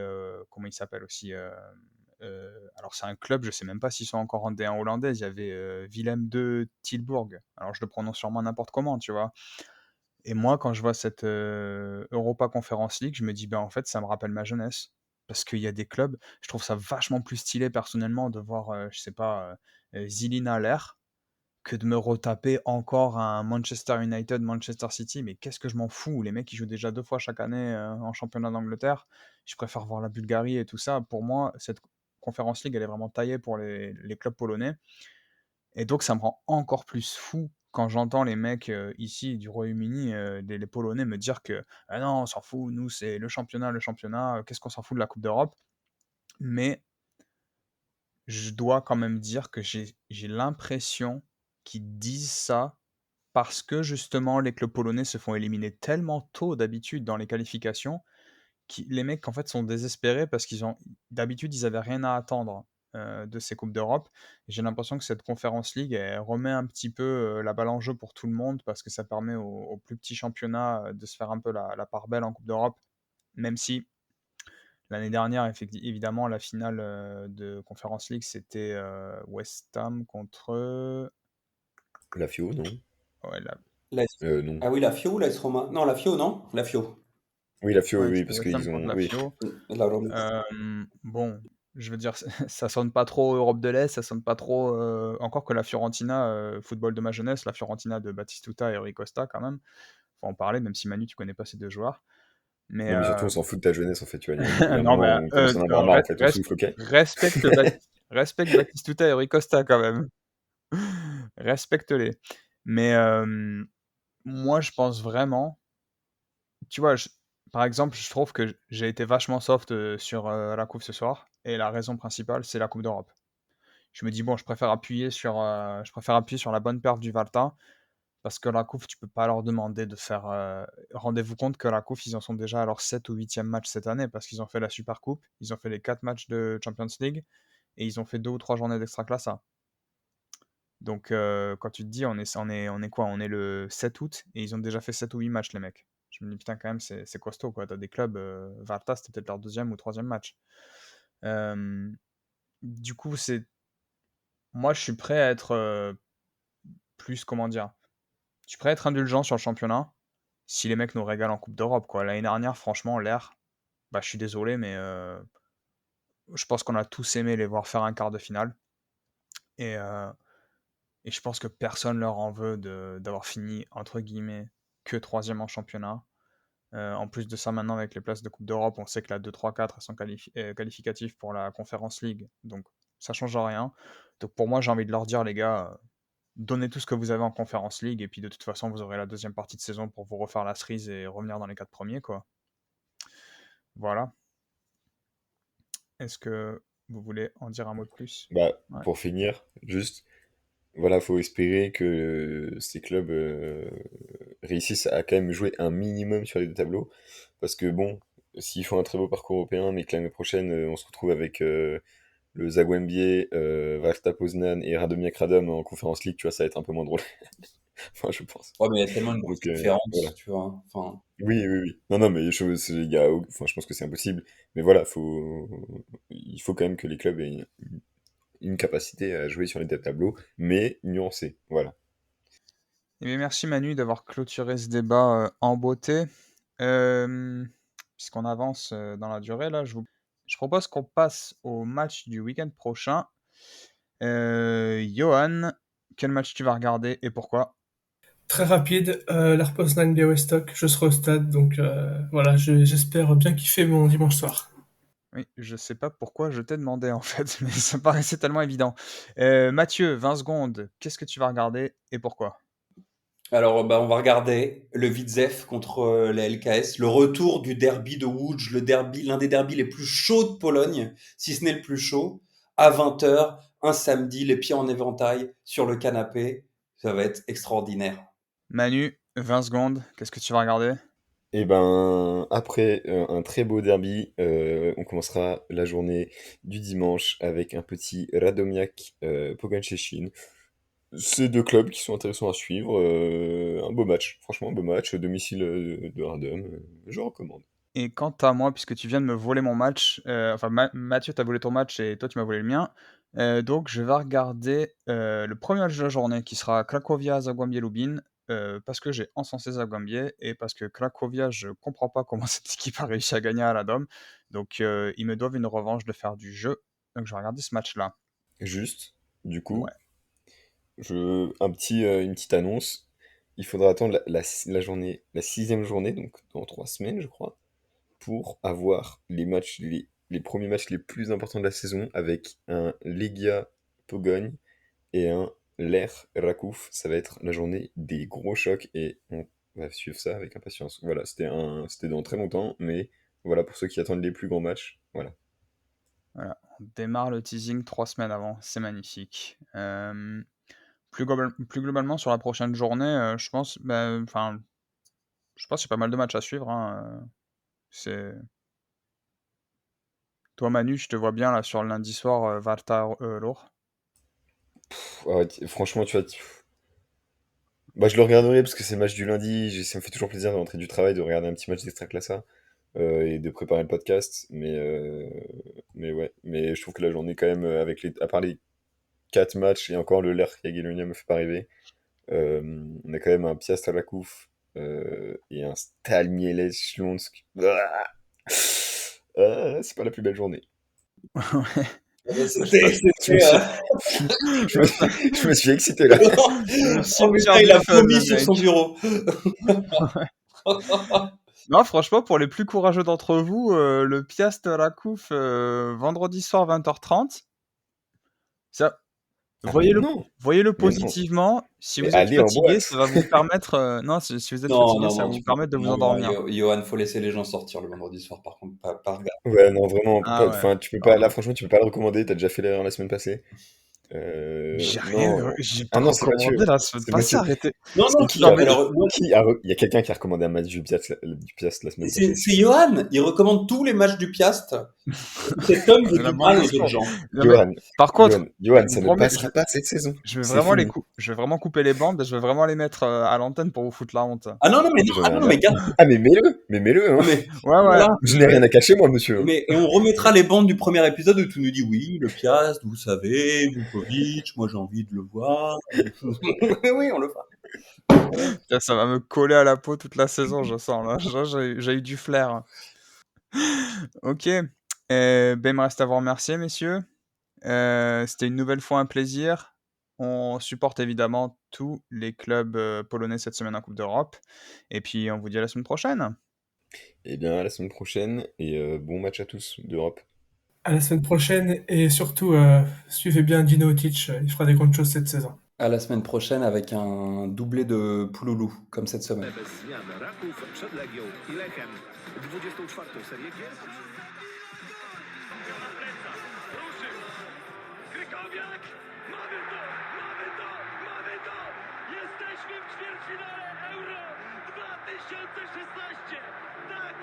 comment il s'appelle aussi alors c'est un club, je sais même pas s'ils sont encore en D1 hollandaise, il y avait Willem de Tilburg, alors je le prononce sûrement n'importe comment, tu vois. Et moi, quand je vois cette Europa Conference League, je me dis, ben en fait, ça me rappelle ma jeunesse. Parce qu'il y a des clubs, je trouve ça vachement plus stylé personnellement de voir, je sais pas, Zilina Aller que de me retaper encore un Manchester United, Manchester City. Mais qu'est-ce que je m'en fous? Les mecs, ils jouent déjà 2 fois chaque année en championnat d'Angleterre. Je préfère voir la Bulgarie et tout ça. Pour moi, cette Conference League, elle est vraiment taillée pour les clubs polonais. Et donc, ça me rend encore plus fou quand j'entends les mecs ici du Royaume-Uni, les Polonais, me dire que ah non, on s'en fout, nous, c'est le championnat, qu'est-ce qu'on s'en fout de la Coupe d'Europe. Mais je dois quand même dire que j'ai l'impression qu'ils disent ça parce que justement, les clubs polonais se font éliminer tellement tôt d'habitude dans les qualifications les mecs, en fait, sont désespérés parce qu'ils ont d'habitude, ils avaient rien à attendre de ces coupes d'Europe. Et j'ai l'impression que cette Conference League, elle remet un petit peu la balle en jeu pour tout le monde parce que ça permet aux plus petits championnats de se faire un peu la part belle en Coupe d'Europe. Même si l'année dernière, évidemment, la finale de Conference League, c'était West Ham contre. La FIO, non? Ouais, Non. Ah oui, la Fio ou la Roma? Non, la Fio, non? La Fio. Oui, la FIO, ouais, oui, c'était parce West Ham qu'ils contre ont. la Oui. Fio. La Roma. Bon, je veux dire, ça sonne pas trop Europe de l'Est, ça sonne pas trop. Encore que la Fiorentina, football de ma jeunesse, la Fiorentina de Batistuta et Rui Costa, quand même. Faut en parler, même si Manu, tu connais pas ces deux joueurs. Mais Non, mais surtout, on s'en fout de ta jeunesse, en fait. Tu vois, il y a un non, moment, mais on commence à en avoir marre, en fait. On souffle, ok? respecte Batistuta et Rui Costa, quand même. Respecte-les. Mais moi, je pense vraiment. Tu vois, par exemple, je trouve que j'ai été vachement soft sur la coupe ce soir. Et la raison principale, c'est la Coupe d'Europe. je me dis, bon, je préfère appuyer sur la bonne perf du Valta, parce que la Coupe, tu peux pas leur demander de faire... rendez-vous compte que la Coupe, ils en sont déjà à leur 7 ou 8e match cette année, parce qu'ils ont fait la Super Coupe, ils ont fait les 4 matchs de Champions League, et ils ont fait 2 ou 3 journées d'Extraclassa. Donc, quand tu te dis, on est quoi? On est le 7 août, et ils ont déjà fait 7 ou 8 matchs, les mecs. Je me dis, putain, quand même, c'est costaud, quoi. T'as des clubs, Valta, c'était peut-être leur 2e ou 3e match. Euh, du coup, moi, je suis prêt à être plus, comment dire, je suis prêt à être indulgent sur le championnat si les mecs nous régalent en Coupe d'Europe, quoi. L'année dernière, franchement, l'air, bah, je suis désolé, mais je pense qu'on a tous aimé les voir faire un quart de finale. Et, euh, et je pense que personne leur en veut d'avoir fini, entre guillemets, que 3e en championnat. En plus de ça, maintenant, avec les places de Coupe d'Europe, on sait que la 2, 3, 4 elles sont qualificatives pour la Conference League. Donc, ça change rien. Donc, pour moi, j'ai envie de leur dire, les gars, donnez tout ce que vous avez en Conference League, et puis de toute façon, vous aurez la 2e partie de saison pour vous refaire la cerise et revenir dans les 4 premiers, quoi. Voilà. Est-ce que vous voulez en dire un mot de plus? Bah, Ouais. pour finir, juste, voilà, faut espérer que ces clubs réussissent à quand même jouer un minimum sur les deux tableaux. Parce que bon, s'ils font un très beau parcours européen, mais que l'année prochaine, on se retrouve avec le Zagłębie, Ważta Poznan et Radomiak Radom en Conference League, tu vois, ça va être un peu moins drôle. Enfin, je pense. Ouais, mais il y a tellement une grosse Donc, voilà. différence, tu vois. Enfin, Oui, oui, oui. Non, non, mais enfin, je pense que c'est impossible. Mais voilà, il faut quand même que les clubs aient une capacité à jouer sur les deux tableaux, mais nuancée. Voilà. Eh bien, merci Manu d'avoir clôturé ce débat en beauté. Puisqu'on avance dans la durée, là, je propose qu'on passe au match du week-end prochain. Johan, quel match tu vas regarder et pourquoi? Très rapide, l'Air Poznan Białystok, je serai au stade, donc voilà, j'espère bien kiffer mon dimanche soir. Oui, je sais pas pourquoi je t'ai demandé en fait, mais ça paraissait tellement évident. Mathieu, 20 secondes, qu'est-ce que tu vas regarder et pourquoi? alors, bah, on va regarder le Widzew contre la LKS, le retour du derby de Łódź, l'un des derbys les plus chauds de Pologne, si ce n'est le plus chaud, à 20h, un samedi, les pieds en éventail, sur le canapé. Ça va être extraordinaire. Manu, 20 secondes, qu'est-ce que tu vas regarder? Et ben, après un très beau derby, on commencera la journée du dimanche avec un petit Radomiak Pogoń Szczecin. Ces deux clubs qui sont intéressants à suivre. Un beau match, franchement, un beau match. Domicile de Radom, je recommande. Et quant à moi, puisque tu viens de me voler mon match, enfin Mathieu t'a volé ton match et toi tu m'as volé le mien, donc je vais regarder le premier match de la journée qui sera Cracovia-Zagłębie Lubin, parce que j'ai encensé Zagłębie et parce que Cracovia, je comprends pas comment cette équipe a réussi à gagner à la Dome, donc ils me doivent une revanche de faire du jeu, donc je vais regarder ce match-là. Juste, du coup, Ouais. une petite annonce. Il faudra attendre la journée, la 6e journée, donc dans 3 semaines, je crois, pour avoir les premiers matchs les plus importants de la saison avec un Legia Pogoń et un Lech Raków. Ça va être la journée des gros chocs et on va suivre ça avec impatience. Voilà, c'était dans très longtemps, mais voilà pour ceux qui attendent les plus grands matchs. Voilà. Voilà, on démarre le teasing 3 semaines avant, c'est magnifique. Plus globalement sur la prochaine journée, je pense, enfin, je pense qu'il y a pas mal de matchs à suivre, hein, c'est toi Manu, je te vois bien là sur le lundi soir, Varta, Ruhr. Ouais, franchement, tu vois, bah, je le regarderai parce que c'est le match du lundi. Ça me fait toujours plaisir de rentrer du travail, de regarder un petit match d'Extraclassa et de préparer le podcast. Mais ouais, mais je trouve que la journée, quand même, à part les 4 matchs et encore le Lerch Jagiellonia me fait pas rêver, on a quand même un Piast Rakouf et un Stal Mielec Śląsk. C'est pas la plus belle journée. Ouais, C'était, Je me c'était, suis, euh, je me suis excité là. le Oh cimetière putain, il du a fun, vomi le sur son mec. bureau. Non, franchement, pour les plus courageux d'entre vous, le Piast Rakouf, vendredi soir 20h30, ça, Ah mais non, voyez-le mais non. positivement. Si Mais vous êtes aller en fatigué, boîte. ça va vous permettre, non, si vous êtes Non, fatigué, non, ça va non, vous tu peux pas. permettre de vous Non, non, endormir. Johan, faut laisser les gens sortir le vendredi soir, par contre, pas regarder. Ouais, non, vraiment, Ah ouais, enfin, tu peux pas, là, pardon. franchement, tu peux pas le recommander, t'as déjà fait l'erreur la semaine passée. J'ai rien, Non. j'ai Ah pas non, c'est Mathieu. recommandé la semaine C'est passée, Mathieu. arrêtez. Non, C'est non, qui Non, mais alors, moi, il y a quelqu'un qui a recommandé un match du Piast la semaine c'est passée. Johan. Il recommande tous les matchs du Piast. Cet homme veut la du mal moindre aux autres seconde. gens. Non, mais par contre, Johan, je ça vous ne promets, passera pas cette saison. je vais C'est vraiment fini. je vais vraiment couper les bandes et je vais vraiment les mettre à l'antenne pour vous foutre la honte. Ah non, non, mais non, J'en ai ah rien non, à... mais garde. Ah, mais mets-le, hein. Non, mais Ouais, ouais. voilà. Je n'ai rien à cacher, moi, monsieur. Mais, et on remettra les bandes du premier épisode où tu nous dis oui, le Piast, vous savez, Vukovic, moi j'ai envie de le voir. Oui, on le fera. Putain, ça va me coller à la peau toute la saison, je sens là. J'ai eu du flair. Ok. Ben, il me reste à vous remercier, messieurs. C'était une nouvelle fois un plaisir. On supporte évidemment tous les clubs polonais cette semaine en Coupe d'Europe. Et puis, on vous dit à la semaine prochaine. Eh bien, à la semaine prochaine et bon match à tous d'Europe. À la semaine prochaine et surtout, suivez bien Dino Otic, il fera des grandes choses cette saison. À la semaine prochaine avec un doublé de Pouloulou, comme cette semaine. Bez zmian Raków przed Legią i Lechem. 24. serię gier. Krykowiak! Mamy to! Mamy to! Mamy to! Jesteśmy w ćwierćfinale Euro 2016! Tak!